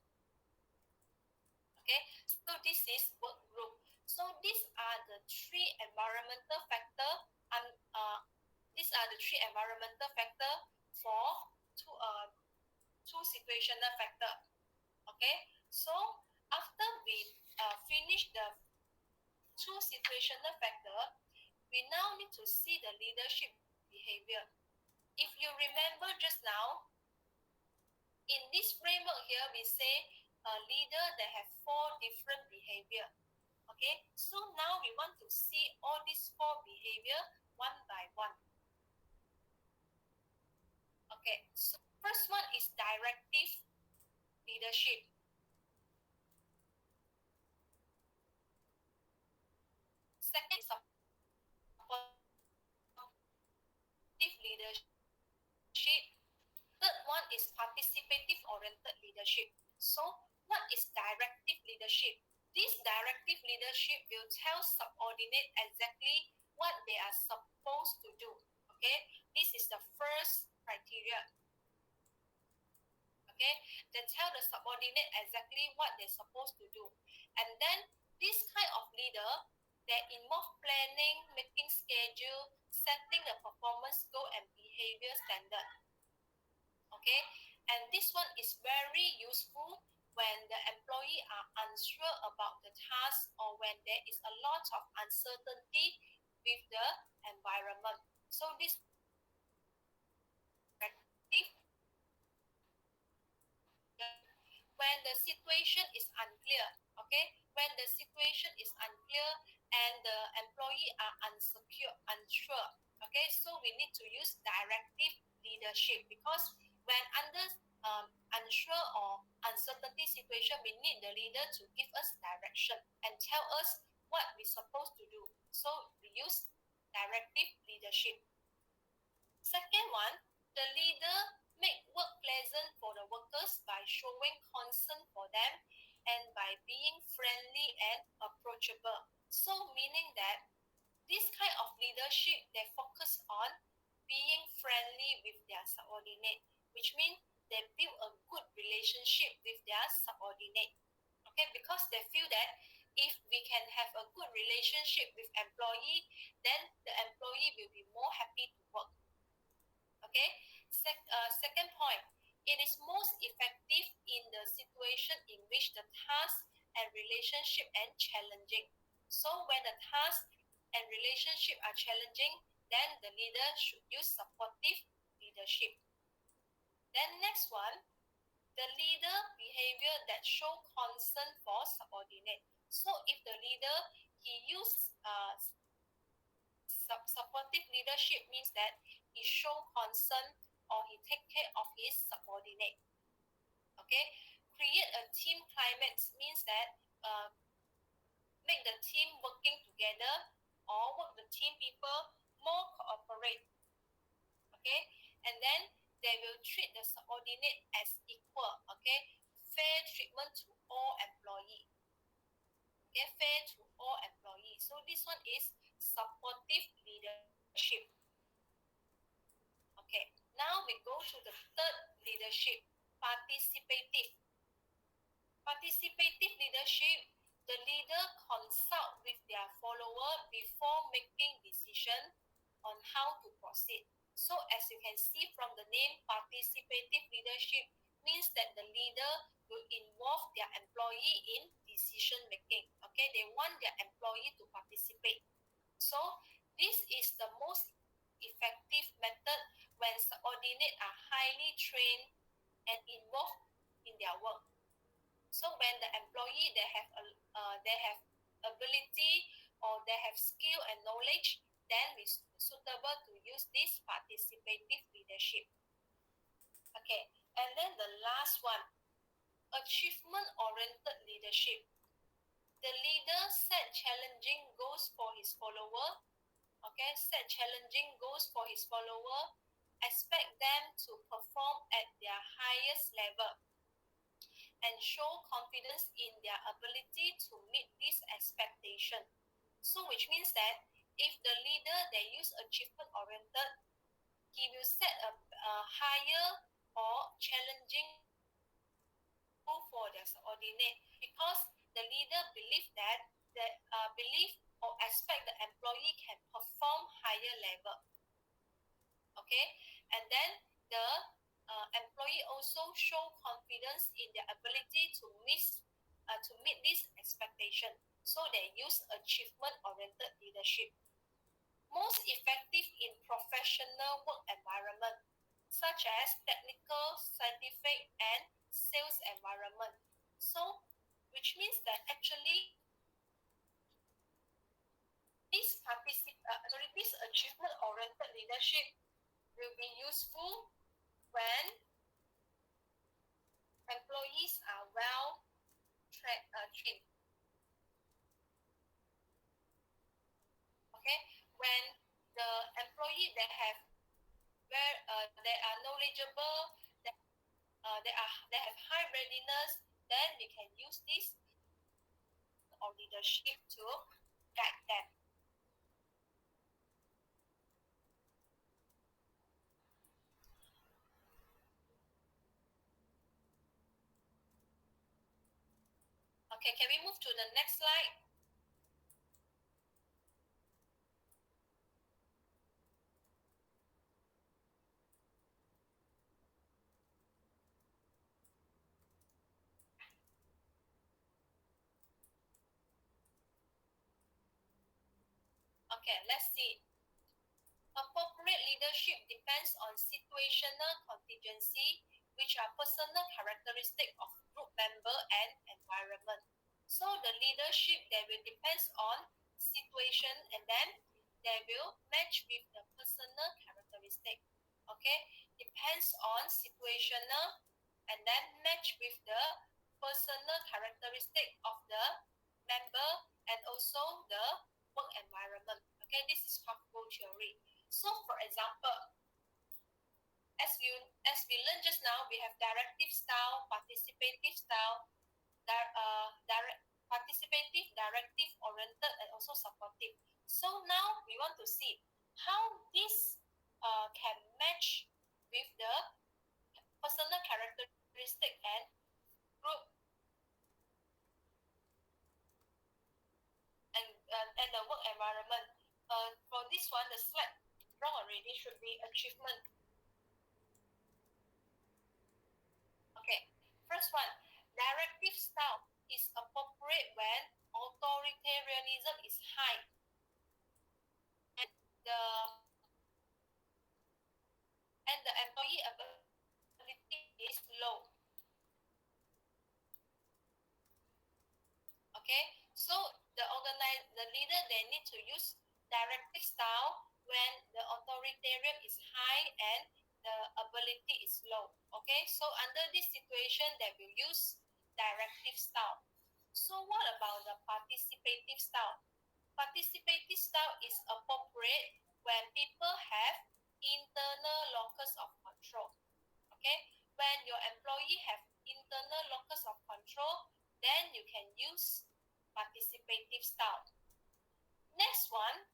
Okay, so this is work group. So these are the three environmental factor, and these are the three environmental factor for two situational factor. Okay, so after we finish the two situational factor, we now need to see the leadership behavior. If you remember just now, in this framework here, we say a leader that have four different behavior. Okay, so now we want to see all these four behavior one by one. Okay, so first one is directive leadership. Second is supportive leadership. Third one is participative oriented leadership. So what is directive leadership? This directive leadership will tell subordinate exactly what they are supposed to do. Okay, this is the first criteria. Okay, they tell the subordinate exactly what they're supposed to do. And then this kind of leader, they involve planning, making schedule, setting the performance goal and behavior standard. Okay, and this one is very useful when the employee are unsure about the task or when there is a lot of uncertainty with the environment. So this when the situation is unclear, okay, when the situation is unclear and the employee are unsure, okay, so we need to use directive leadership, because when under unsure or uncertainty situation, we need the leader to give us direction and tell us what we're supposed to do. So we use directive leadership. Second one, the leader make work pleasant for the workers by showing concern for them and by being friendly and approachable. So meaning that this kind of leadership, they focus on being friendly with their subordinate, which means they build a good relationship with their subordinate. Okay, because they feel that if we can have a good relationship with employee, then the employee will be more happy to work. Okay, second point, it is most effective in the situation in which the task and relationship and challenging. So when the task and relationship are challenging, then the leader should use supportive leadership. Then next one, the leader behavior that show concern for subordinate. So if the leader he use supportive leadership, means that he show concern or he take care of his subordinate. Okay, create a team climax means that make the team working together or work the team people more cooperate. Okay, and then they will treat the subordinate as equal. Okay, fair treatment to all employee. Okay, fair to all employees. So this one is supportive leadership. Okay, now we go to the third leadership, participative. Participative leadership, the leader consult with their follower before making decision on how to proceed. So as you can see from the name, participative leadership means that the leader will involve their employee in decision making. Okay, they want their employee to participate. So this is the most effective method when subordinates are highly trained and involved in their work. So when the employee they have ability or they have skill and knowledge, then it's suitable to use this participative leadership. Okay, and then the last one, achievement oriented leadership. The leader set challenging goals for his follower. Okay, set challenging goals for his follower, expect them to perform at their highest level and show confidence in their ability to meet this expectation. So which means that if the leader they use achievement oriented, he will set a higher or challenging goal for their subordinate, because the leader believe that believe or expect the employee can perform higher level. Okay, and then the employee also show confidence in their ability to meet this expectation. So they use achievement oriented leadership. Most effective in professional work environment, such as technical, scientific, and sales environment. So which means that actually this achievement oriented leadership will be useful when employees are well trained. Okay, when the employee they are knowledgeable, they have high readiness, then we can use this or leadership to guide them. Okay, can we move to the next slide? Okay, let's see. Appropriate leadership depends on situational contingency, which are personal characteristic of group member and environment. So the leadership that will depends on situation, and then they will match with the personal characteristic. Okay, depends on situational and then match with the personal characteristic of the member and also the work environment. Okay, this is half goal theory. So for example, as we learned just now, we have directive style, participative style, participative, directive oriented, and also supportive. So now we want to see how this can match with the personal characteristic and group and the work environment. For this one, the slide wrong already, should be achievement. Okay, first one, directive style is appropriate when authoritarianism is high and the employee ability is low. Okay, so the leader, they need to use directive style when the authoritarian is high and the ability is low. Okay, so under this situation, they will use directive style. So what about the participative style? Participative style is appropriate when people have internal locus of control. Okay, when your employee have internal locus of control, then you can use participative style. Next one,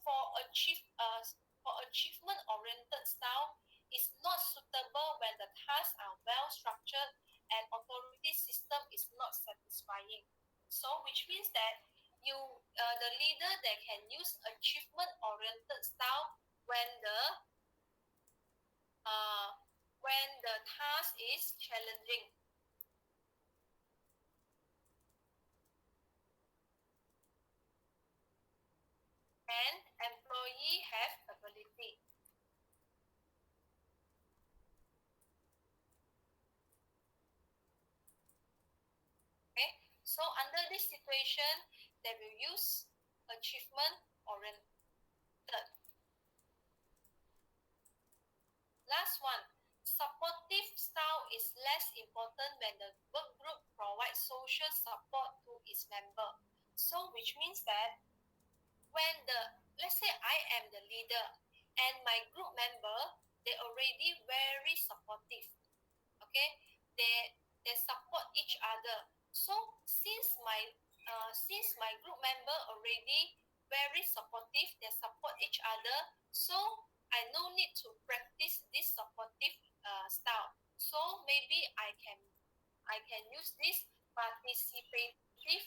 for achievement oriented style is not suitable when the tasks are well structured and authority system is not satisfying. So which means that the leader, they can use achievement oriented style uh, when the task is challenging. And employee have ability. Okay, so under this situation, they will use achievement oriented. Last one, supportive style is less important when the work group provides social support to its member. So which means that when let's say I am the leader and my group member, they already very supportive. Okay, they support each other. So since my group member already very supportive, they support each other, so I no need to practice this supportive style. So maybe I can use this participative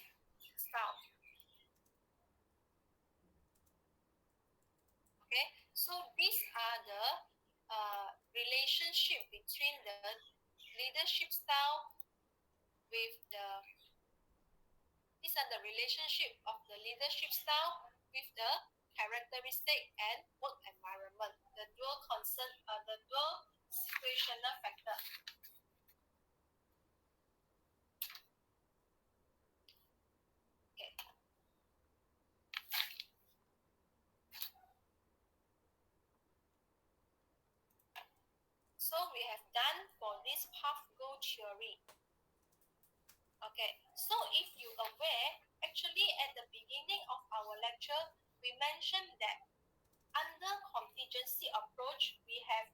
style. Okay, so these are the relationship between the leadership style with the these are the relationship of the leadership style with the characteristic and work environment, the dual situational factor. Okay. So we have done for this path goal theory. Okay, so if you aware, actually at the beginning of our lecture, we mentioned that under contingency approach, we have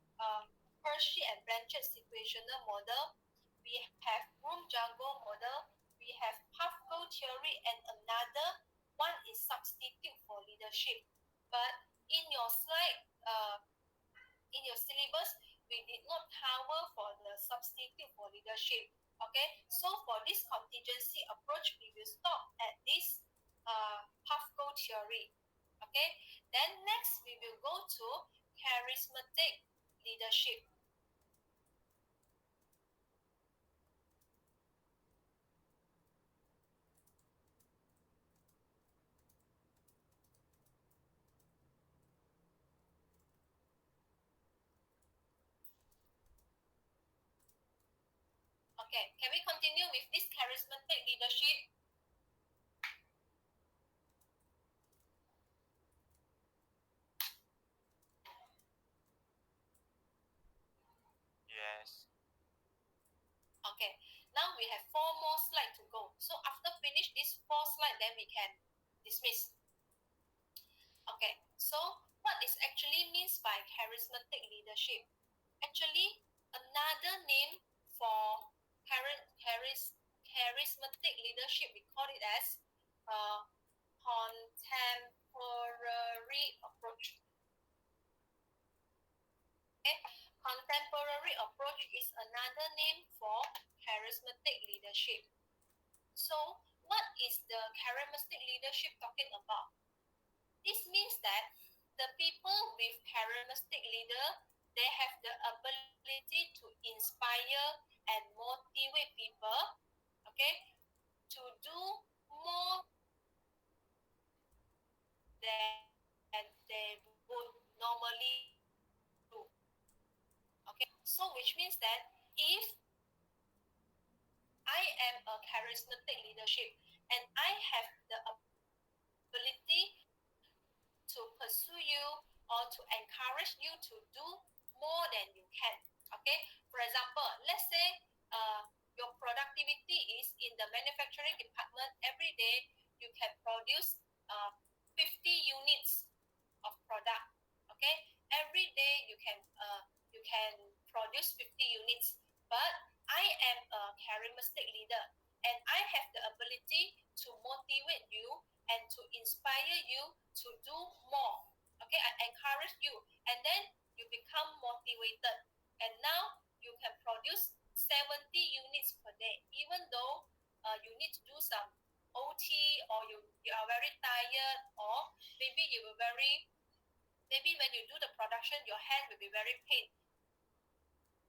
Hershey and Blanchard situational model, we have Room-Jago model, we have path goal theory, and another one is substitute for leadership. But in your slide, in your syllabus, we did not cover for the substitute for leadership. Okay, so for this contingency approach, we will stop at this path goal theory. Okay, then next we will go to charismatic leadership. Okay, can we continue with this charismatic leadership? Yes. Okay, now we have 4 more slides to go. So after finish this 4 slide, then we can dismiss. Okay, so what is actually means by charismatic leadership? Actually, another name for charismatic leadership, we call it as contemporary approach. Okay? Contemporary approach is another name for charismatic leadership. So, what is the charismatic leadership talking about? This means that the people with charismatic leader, they have the ability to inspire and motivate people, okay, to do more than they would normally do. Okay, so which means that if I am a charismatic leadership and I have the ability to pursue you or to encourage you to do more than you can. Okay, for example, let's say your productivity is in the manufacturing department. Every day you can produce 50 units of product. Okay, every day you can produce 50 units, but I am a charismatic leader and I have the ability to motivate you and to inspire you to do more. Okay, I encourage you and then you become motivated and now you can produce 70 units per day, even though you need to do some OT, or you are very tired, or maybe you were very maybe when you do the production your hand will be very pain,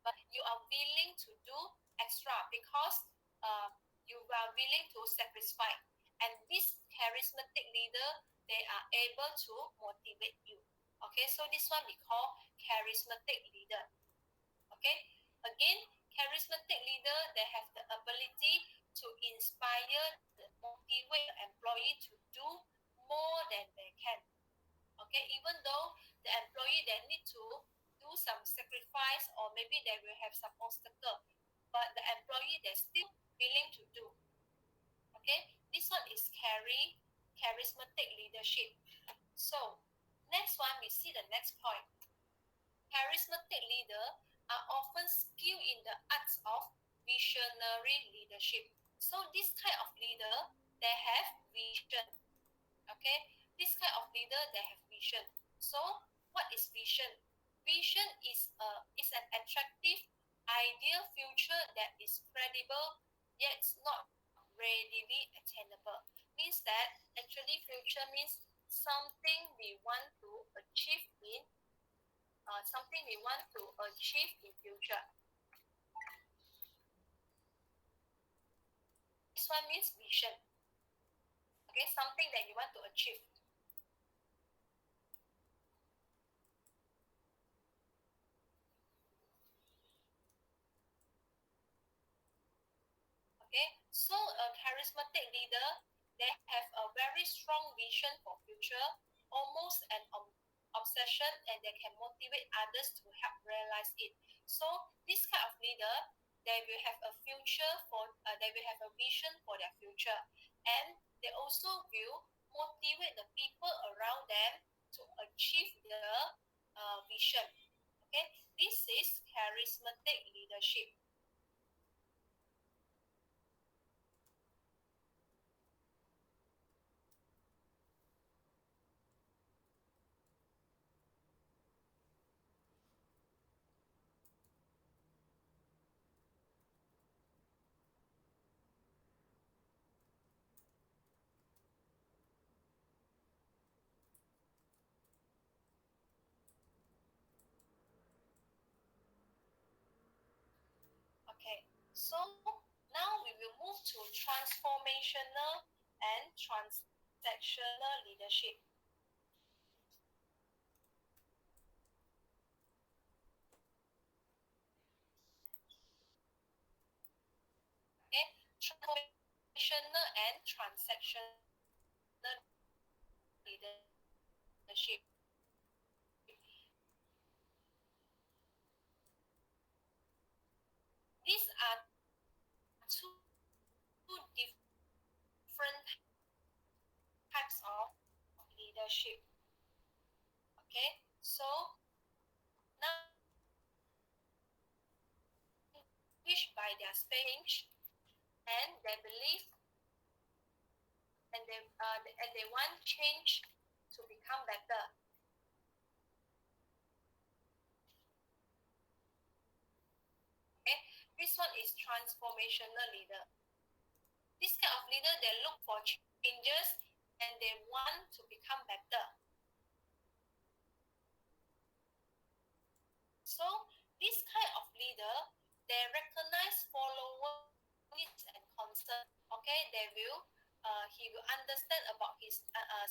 but you are willing to do extra because uh, you are willing to sacrifice. And this charismatic leader, they are able to motivate you. Okay, so this one we call charismatic leader. Okay, again, charismatic leader, they have the ability to inspire, motivate the employee to do more than they can. Okay, even though the employee they need to do some sacrifice or maybe they will have some obstacle, but the employee they're still willing to do. Okay, this one is charismatic leadership. So next one, we see the next point. Charismatic leader are often skilled in the arts of visionary leadership. So this kind of leader, they have vision. Okay, this kind of leader, they have vision. So what is vision? Vision is an attractive ideal future that is credible yet not readily attainable. Means that actually future means something we want to achieve in something we want to achieve in future. This one means vision. Okay, something that you want to achieve. Okay, so a charismatic leader, they have a very strong vision for future, almost an obsession, and they can motivate others to help realize it. So this kind of leader, they will have a future for, they will have a vision for their future, and they also will motivate the people around them to achieve the vision. Okay, this is charismatic leadership. Okay, so now we will move to transformational and transactional leadership. transformational and transactional leadership. These are two different types of leadership. Okay, so now distinguished by their stage and their belief, and they want change to become better. Okay, this one is transformational leader. This kind of leader, they look for changes and they want to become better. So this kind of leader, they recognize followers' needs and concern. Okay, he will understand about his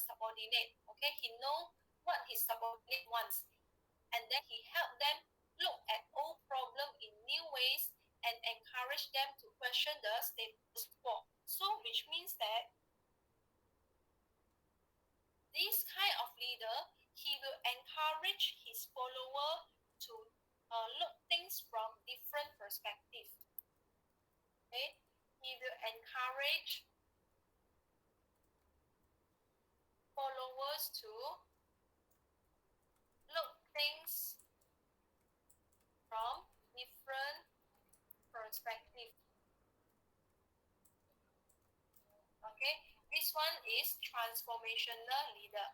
subordinate. Okay, he know what his subordinate wants, and then he help them look at old problem in new ways and encourage them to question the status quo. So which means that this kind of leader, he will encourage his follower to look things from different perspective. Okay, he will encourage followers to look things from different perspective. Okay, this one is transformational leader.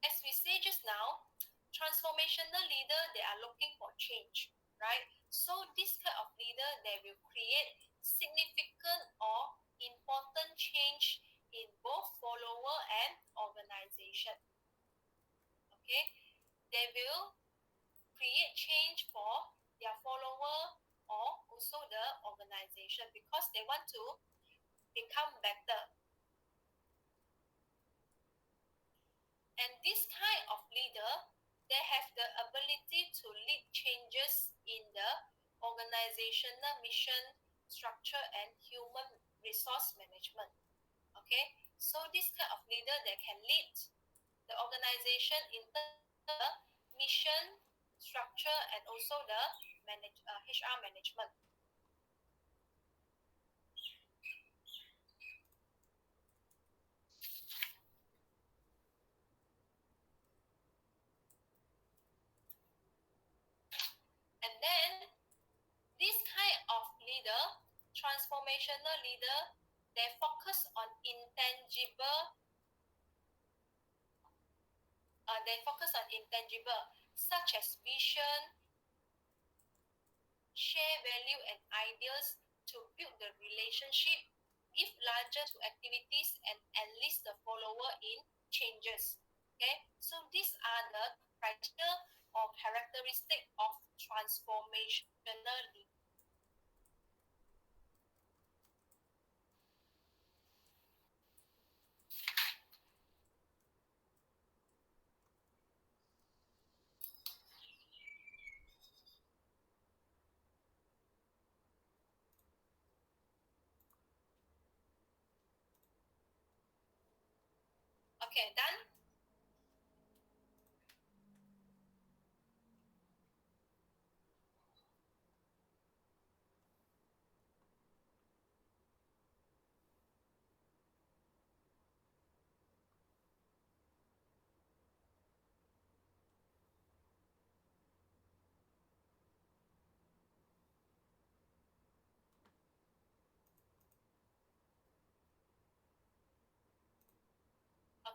As we say just now, transformational leader, they are looking for change, right? So this kind of leader, they will create significant or important change in both follower and organization. Okay, they will create change for their follower or also the organization because they want to become better. And this kind of leader, they have the ability to lead changes in the organizational mission, structure, and human resource management. Okay, so this kind of leader, they can lead the organization in terms of the mission, structure, and also the HR management. And then this kind of leader, transformational leader, they focus on intangible such as vision, share value and ideas to build the relationship, give larger to activities and enlist the follower in changes. Okay, so these are the criteria or characteristic of transformational leader. Okay, done.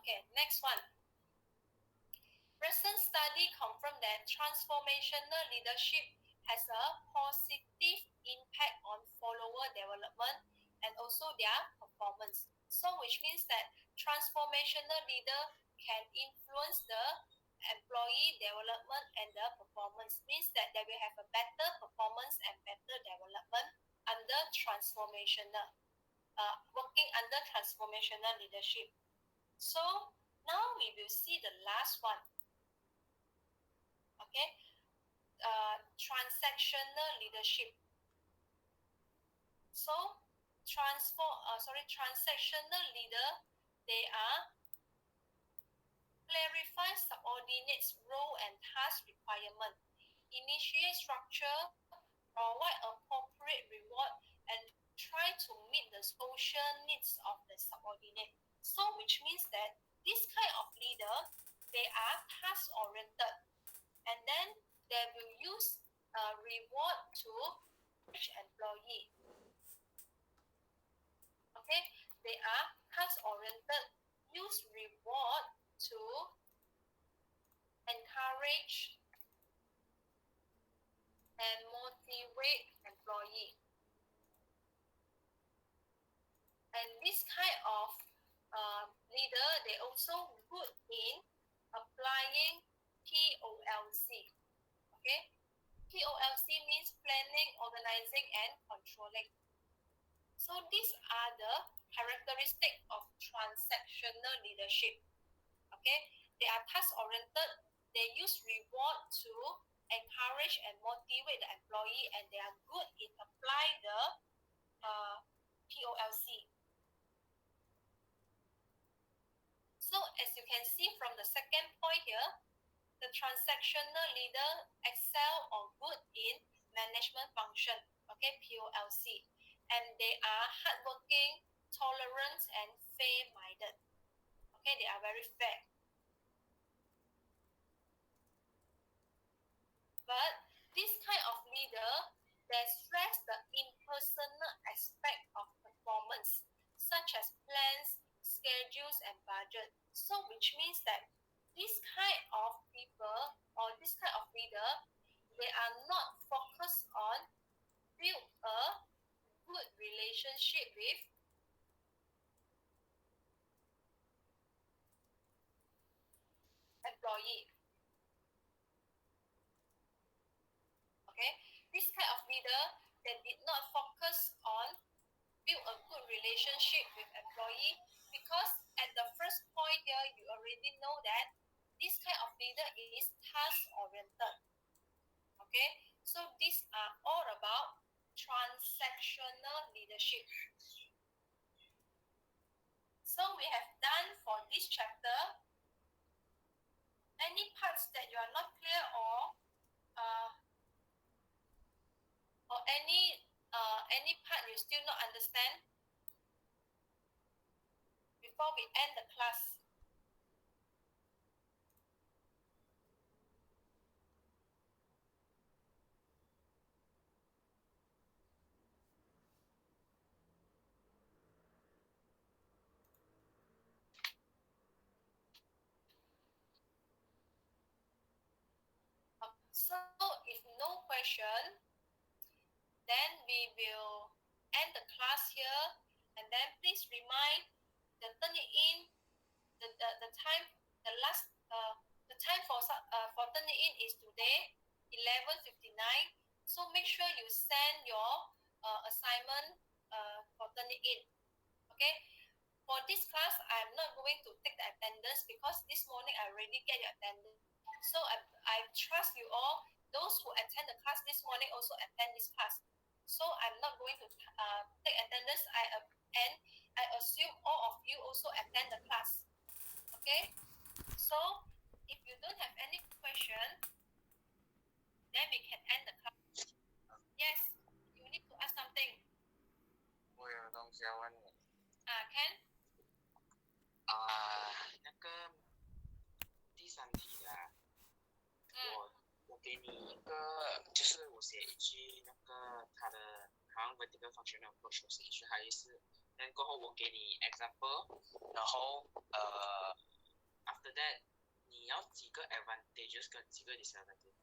Okay, next one. Recent study confirmed that transformational leadership has a positive impact on follower development and also their performance. So which means that transformational leader can influence the employee development and the performance. Means that they will have a better performance and better development under working under transformational leadership. So now we will see the last one. Okay, transactional leadership. So transactional leader, they are clarify subordinates role and task requirement, initiate structure, provide appropriate reward, and try to meet the social needs of the subordinate. So which means that this kind of leader, they are task oriented, and then they will use reward to each employee. Okay, they are task oriented, use reward to encourage and motivate employee. And this kind of leader, they also good in applying POLC. Okay, POLC means planning, organizing, and controlling. So these are the characteristics of transactional leadership. Okay, they are task oriented. They use reward to encourage and motivate the employee, and they are good in apply the POLC. So as you can see from the second point here, the transactional leader excel or good in management function, okay, POLC, and they are hardworking, tolerant, and fair-minded. Okay, they are very fair. But this kind of leader, they stress the impersonal aspect of performance, such as plans, schedules, and budget. So which means that this kind of people or this kind of leader, they are not focused on build a good relationship with employee. Okay, this kind of leader, they did not focus on build a good relationship with employee, because at the first point here, you already know that this kind of leader is task oriented. Okay, so these are all about transactional leadership. So we have done for this chapter. Any parts that you are not clear, or any part you still not understand before we end the class? So if no question, then we will end the class here, and then please remind the turn it in, the time, the time for turning in is today 11:59. So make sure you send your assignment for turning in. Okay, for this class I'm not going to take the attendance because this morning I already get your attendance. So I trust you all. Those who attend the class this morning also attend this class. So I'm not going to take attendance. And I assume all of you also attend the class. Okay. So if you don't have any question, then we can end the class. Yes, you need to ask something. 我有东西要问你。Ken? 那个第三题的，我给你一个，就是我写一句那个它的好像 vertical functional approach，我写一句它的意思，然后过后我给你 example，然后after that 你要几个 advantages 跟几个 disadvantages。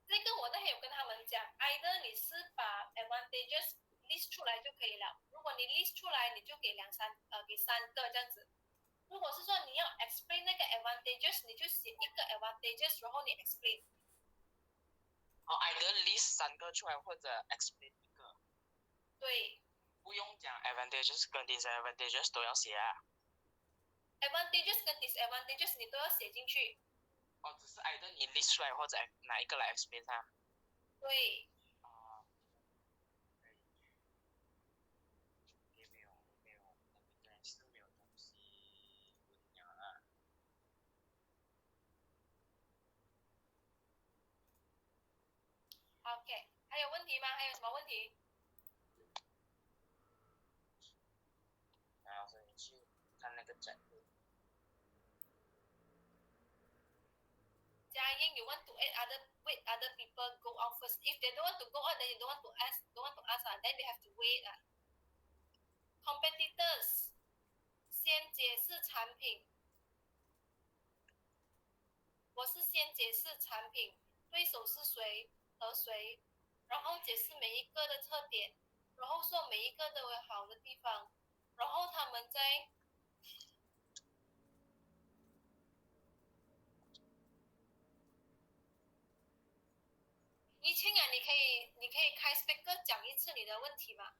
这个我那天有跟他们讲 ，either 你是把 advantages list 出来就可以了。如果你 list 出来，你就给给三个这样子。如果是说你要 explain 那个 advantages，你就写一个 advantages，然后你 explain。either list 三个出来或者 explain 一个。对。不用讲 advantages 跟 disadvantages 都要写啊。advantages 跟 disadvantages 你都要写进去。哦，只是 either 你 list 出来或者哪一个来 explain 它。对。也没有，应该是没有东西问了啦。OK， 还有问题吗？还有什么问题？老师，你去看那个展会。佳音 you want to wait other people go out first. If they don't want to go out, then you don't want to ask, then they have to wait. Competitors 先解释产品，我是先解释产品，对手是谁和谁，然后解释每一个的特点，然后说每一个都有好的地方，然后他们再怡清啊，你可以开 speaker 讲一次你的问题吗？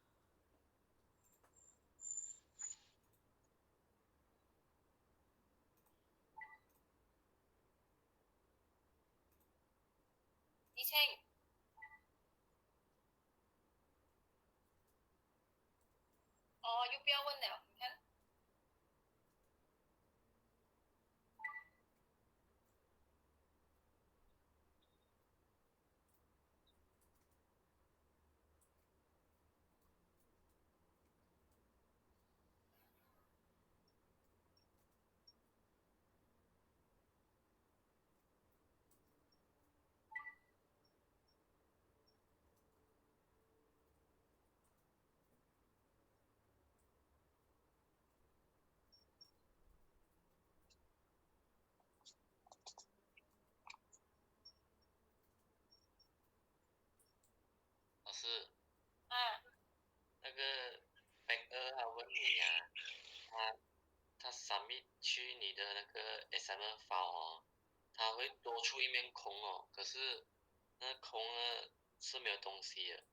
怡清，哦，又不要问了，你看。老师，啊，那个 Bank 2他问你啊，他 submit 去你的那个 assignment file 哦，他会多出一面空哦，可是那空呢是没有东西的。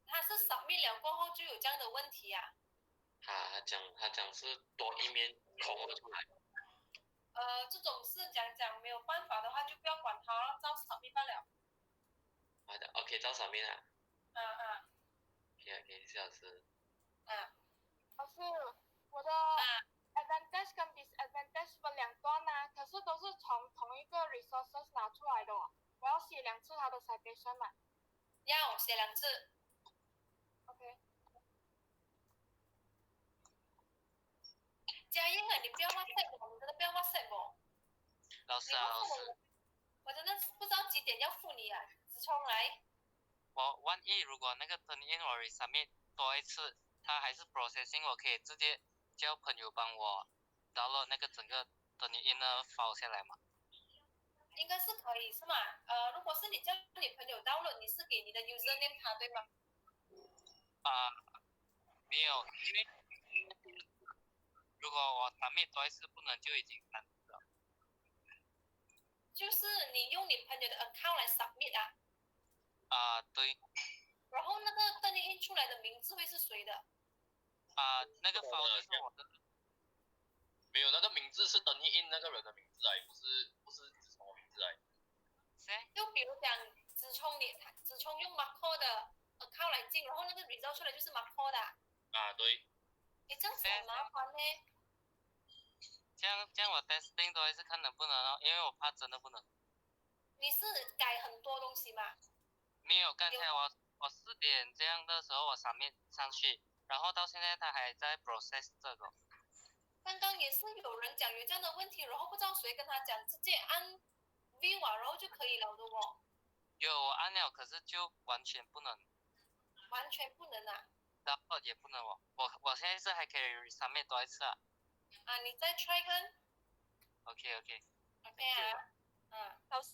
他是 submit 了过后就有这样的问题啊？他讲是多一面空了出来。这种事讲没有办法的话，就不要管它了，照 submit 罢了。好的 ，OK，照上面啊。啊。OK，谢老师。老师，我的 advantage 跟 disadvantage 分两段啊，可是都是从同一个 resources 拿出来的哦。我要写2次它的 citation 嘛。要写2次。OK。佳音啊，你不要 WhatsApp 我，你真的不要 WhatsApp 我。老师啊，老师。我真的不知道几点要付你啊，Ms.Chong来。我万一如果那个 turn in 我 resubmit 多一次，它还是 processing， 我可以直接叫朋友帮我 download 那个整个 turn in 的 file 下来嘛？应该是可以是吗？如果是你叫你朋友 download， 你是给你的 username 他对吗？没有，因为如果我 submit 多一次，不能就已经3次了。就是你用你朋友的 account 来 submit 啊。对。然后那个turn in 出来的名字会是谁的？那个 file 是我的。没有，那个名字是turn in 那个人的名字来，不是Ms.Chong的名字来。就比如讲Ms.Chong用 Marco 的 account 来进，然后那个 result 出来就是 Marco 的。对。这样子很麻烦呢。这样我 testing 都还是看能不能哦，因为我怕真的不能。你是改很多东西吗？没有，刚才我4点这样的时候我submit上去，然后到现在他还在 process 这个。刚刚也是有人讲有这样的问题，然后不知道谁跟他讲，直接按 view 然后就可以了的哦。有我按了，可是就完全不能。完全不能啊？然后也不能哦，我现在是还可以 submit 多一次啊。你再 try 看。OK 啊。老师。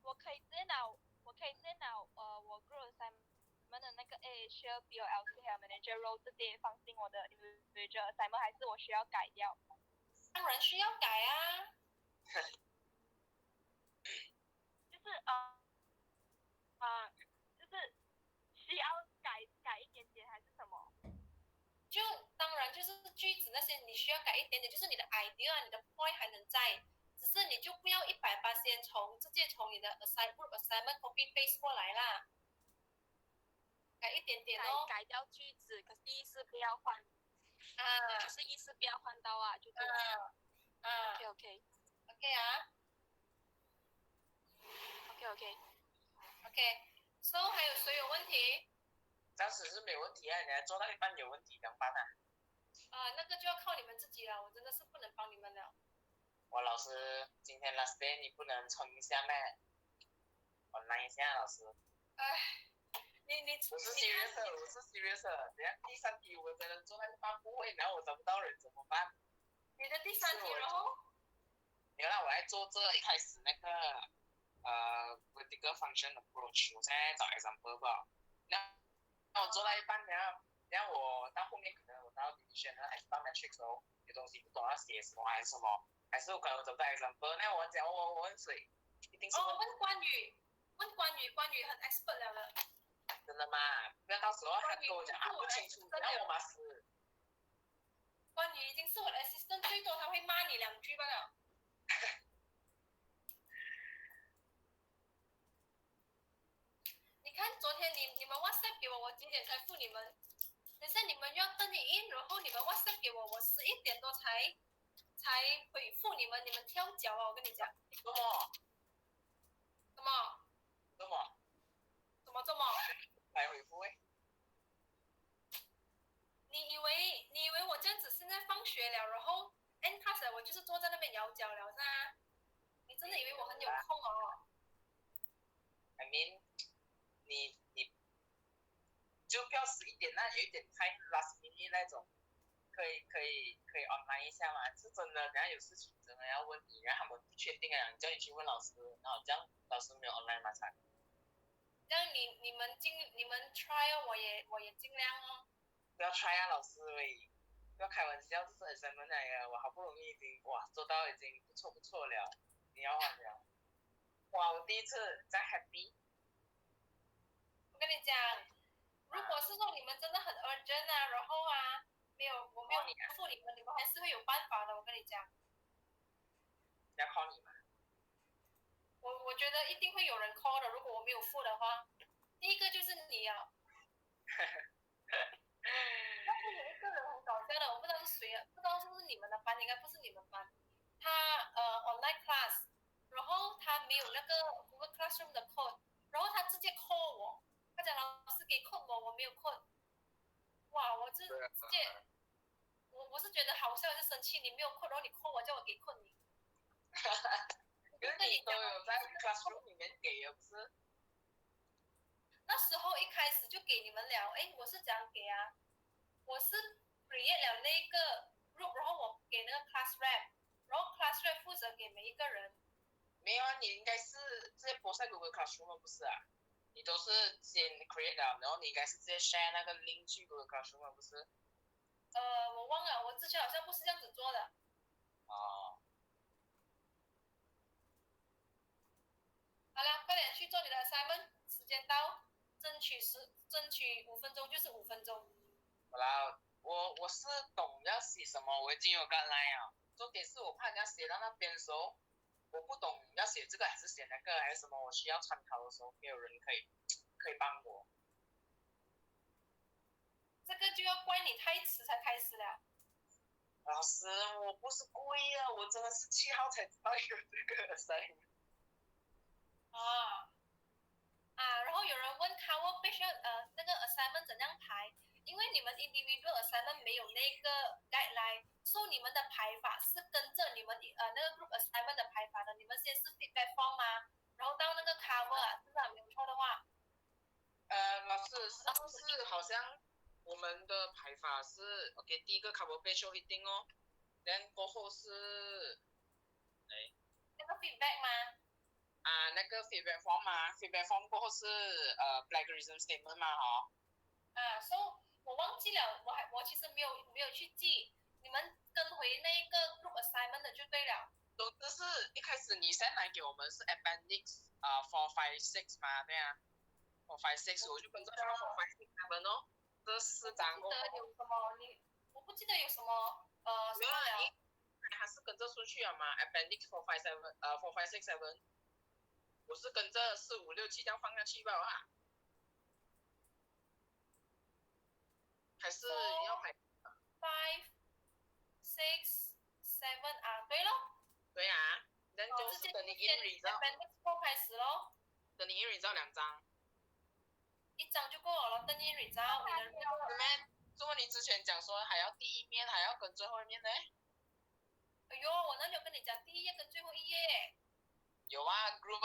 我可以直接拿我 group assignment 的那个 AHL BOLC 还有 manager role 直接放进我的 individual assignment， 还是我需要改掉？当然需要改啊。就是就是需要改一点点还是什么？就当然就是句子子那些你需要改一点点，就是你的 idea、你的 point 还能在，只是你就不要100%直接从你的 group assignment copy paste 过来啦，改一点点哦。改掉句子，可是意思不要换。啊。就是意思不要换到啊，就对了。OK OK。OK 啊。OK。So 还有谁有问题？暂时是没有问题啊，你还做到一半有问题怎么办啊？那个就要靠你们自己了，我真的是不能帮你们了。我老师今天 last day 你不能冲一下咩？我来一下老师。你我是 serious 的，等下第3题我真的做那个半不会，然后我找不到人怎么办？你的第3题然后？没有啦，我在做这一开始那个vertical function approach， 我现在找 example 吧。那我做到一半，然后我到后面可能我到 division 还是到 matrix 哦，有东西不懂要写什么还是什么，还是我可能找不到 example， 那我讲我问谁？一定是问关羽很 expert 了的。真的吗？不要到时候他跟我讲不清楚，让我骂死。关羽已经是我的 assistant， 最多他会骂你2句罢了。你看昨天你们 WhatsApp 给我几点才付你们？等下你们要登你 in， 然后你们 WhatsApp 给我11点多才回复你们，你们跳脚啊！我跟你讲。怎么？来回复诶？你以为我这样子现在放学了，然后 end class 我就是坐在那边摇脚了是吧？你真的以为我很有空哦 ？I mean， 你就不要11点那有一点太 last minute 那种，可以 online 一下嘛？是真的，等下有事情真的要问你，然后他们不确定啊，叫你去问老师，然后这样老师没有 online 嘛才。这样你们 try 哦，我也尽量哦。不要 try 啊，老师喂，不要开玩笑，这是 assignment 来的，我好不容易已经做到已经不错了，你要完了。哇，我第一次在 happy。我跟你讲，如果是说你们真的很 urgent 啊，然后我没有付你们，你们还是会有办法的。我跟你讲。要靠你嘛。我觉得一定会有人 call 的，如果我没有付的话。第一个就是你啊。但是有一个人很搞笑的，我不知道是谁，不知道是不是你们的班，应该不是你们班。他online class， 然后他没有那个 Google Classroom 的 code， 然后他直接 call 我，他讲老师给 code 我没有 code。哇，我直接，我是觉得好笑，就生气，你没有 code，然后你 call 我，叫我给 code 你。可是你都有在 classroom 里面给了不是？那时候一开始就给你们了，我是怎样给啊？我是 create 了那个 group， 然后我给那个 class rep， 然后 class rep 负责给每一个人。没有啊，你应该是直接post在 Google Classroom 不是啊？你都是先 create 了，然后你应该是直接 share 那个 link 去 Google Classroom 不是？我忘了，我之前好像不是这样子做的。哦。好了，快点去做你的 assignment， 时间到，争取5分钟就是5分钟。好啦，我是懂要写什么，我已经有个 line 了。重点是我怕人家写到那边的时候，我不懂要写这个还是写那个还是什么，我需要参考的时候，没有人可以帮我。这个就要怪你太迟才开始了。老师，我不是故意的，我真的是7号才知道有这个 assignment。然后有人问 cover page 那个 assignment 怎样排，因为你们 individual assignment 没有那个 guideline， 所以你们的排法是跟着你们那个 group assignment 的排法的。你们先是 feedback form 啊，然后到那个 cover 啊，是不是没有错的话？老师是不是好像我们的排法是 OK？ 第一个 cover page 一定哦，然后过后是那个 feedback 吗？那个 feedback form 嘛 ，feedback form 过后是plagiarism statement 嘛，哈。所以我忘记了，我其实没有去记，你们跟回那个 group assignment 的就对了。总之是一开始你send来给我们是 appendix 456嘛，对啊，456我就跟着456他们哦，这4张哦。我不记得有什么什么了？还是跟着顺序了嘛 ？Appendix 457，456，7，我是跟着4、5、6、7这样放下去吧啊？还是要排 5、6、7啊？对咯。对啊，那就是等你 in result， Appendix 4开始咯。等你 in result 2张。1张就够了，等 in result 你的那个。怎么你之前讲说还要第一面还要跟最后一面呢？哎呦，我哪里有跟你讲第一页跟最后一页？有啊 ，group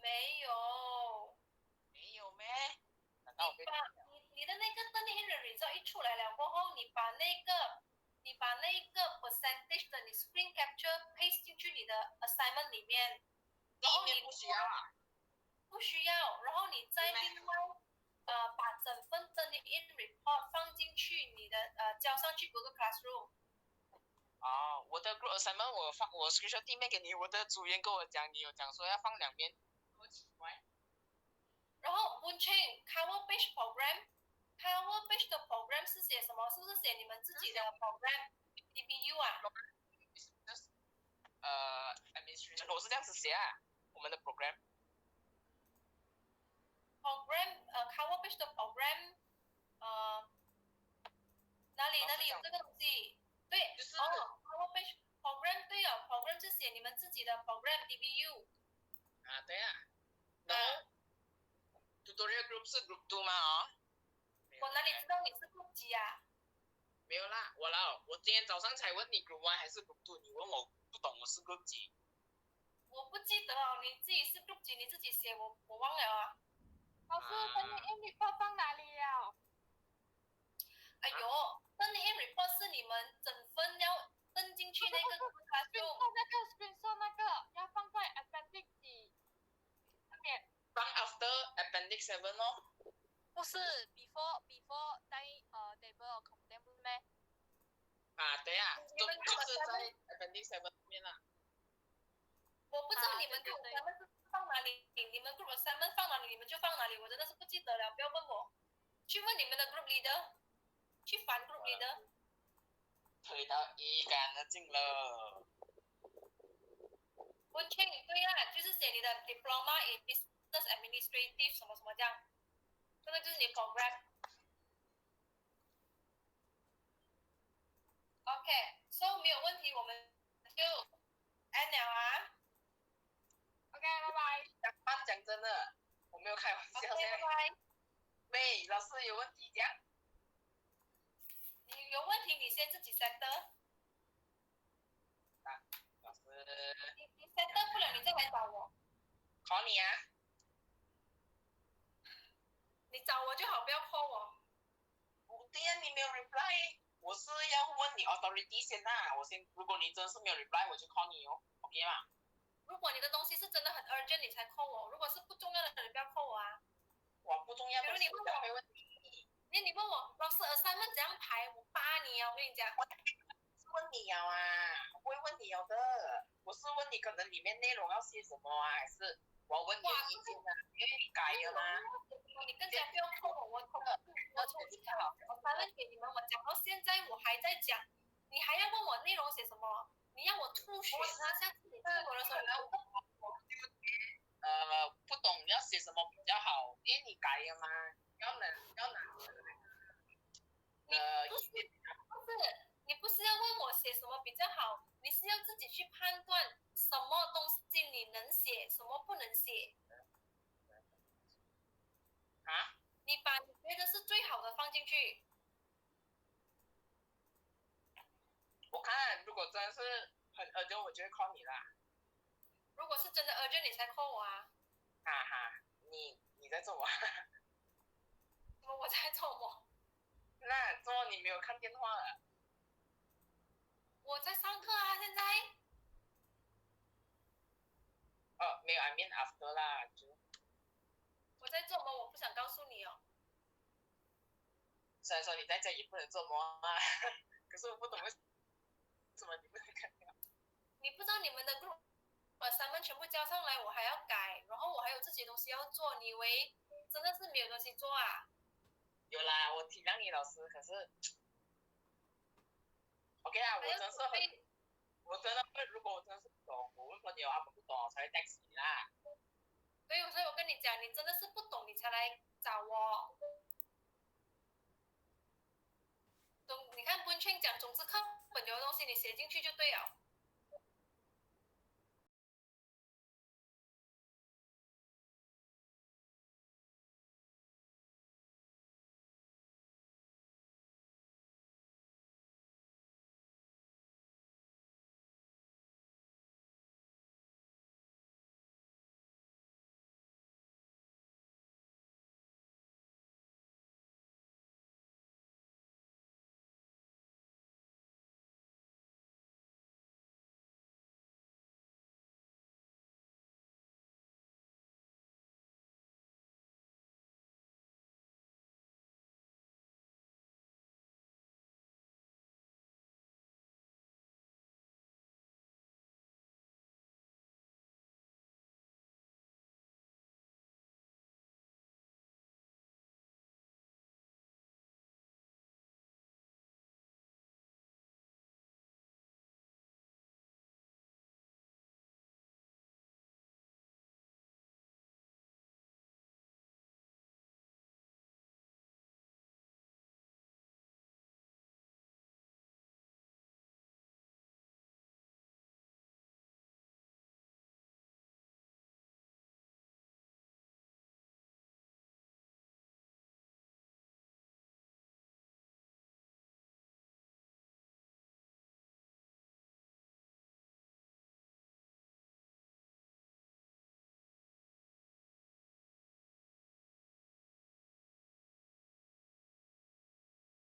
没有。没有咩？难道我被你的那个等你 in result 一出来了过后，你把那个 percentage 的你 screen capture paste 进去你的 assignment 里面，然后你不需要啊？不需要，然后你再另外把整份的 in report 放进去你的交上去 Google Classroom。哦，我的 group assignment 我 screenshot 地面给你，我的组员跟我讲，你有讲说要放2边，多奇怪。然后 Wen-Cheng cover page program。cover page 的 program 是写什么？是不是写你们自己的 program DBU 啊？administration 我是这样子写啊，我们的 program cover page 的 program 哪里有这个东西？对，就是cover page program 对哦 ，program 是写你们自己的 program DBU 啊，对啊，然后 tutorial group 是 group 2吗？哦，我哪里知道你是 group 几啊？没有啦，我今天早上才问你 group 1还是 group 2，你问我不懂我是 group 几。我不记得哦，你自己是 group 几，你自己写，我忘了啊。老师，等你 in report 放哪里了？哎呦，等你 in report 是你们整份要登进去那个 screenshot 那个要放在 appendix 上面。放 after appendix 7哦。不是 before 在table content 不是咩？啊，对啊，就是在 appendix 7面啦。我不知道你们 group assignment 是放哪里，你们 group assignment 放哪里，你们就放哪里，我真的是不记得了，不要问我，去问你们的 group leader， 去烦 group leader。推到一干二净了。Wen-Cheng 对啦，就是写你的 diploma in business administrative 什么什么这样，这个就是你 program。OK，so 没有问题，我们就 end 了啊。OK，拜拜。讲真的，我没有开玩笑。OK，拜拜。喂，老师有问题讲。你有问题你先自己 settle。老师。你 settle 不了，你再来找我。考你啊。你找我就好，不要 call 我。对呀，你没有 reply， 我是要问你 authority 先啦。如果你真的是没有 reply， 我就 call 你哦 ，OK 吗？如果你的东西是真的很 urgent， 你才 call 我。如果是不重要的，你不要 call 我啊。哇，不重要。比如你问我，没问题。你问我老师 assignment 怎样排，我扒你啊！我跟你讲。是问你啊，我不会问你的。我是问你可能里面内容要写什么啊，还是我要问你意见啊？因为你改了吗？你更加不要 call 我，我从一开始assignment给你们，我讲到现在我还在讲，你还要问我内容写什么？你要我吐血啊！下次你问我的时候，你要问我。不懂要写什么比较好，因为你改了嘛，要拿你不是要问我写什么比较好，你是要自己去判断什么东西你能写，什么不能写。啊？你把你觉得是最好的放进去。我看如果真的是很urgent，我就会 call 你啦。如果是真的 urgent， 你才 call 我啊。哈哈，你在做我？我在做我。那做你没有看电话了？我在上课啊，现在。没有 ，I mean after 啦，就。我在做梦，我不想告诉你哦。虽然说你在家也不能做梦啊，可是我不懂为什么你不能看到。你不知道你们的 group assignment 全部交上来，我还要改，然后我还有自己的东西要做，你以为真的是没有东西做啊？有啦，我体谅你老师，可是 OK 啊，还要准备。我真的会，如果我真的是不懂，我问朋友他们不懂，我才会 text 你啦。所以我跟你讲，你真的是不懂，你才来找我。你看文圈讲，总之课本有的东西你写进去就对了。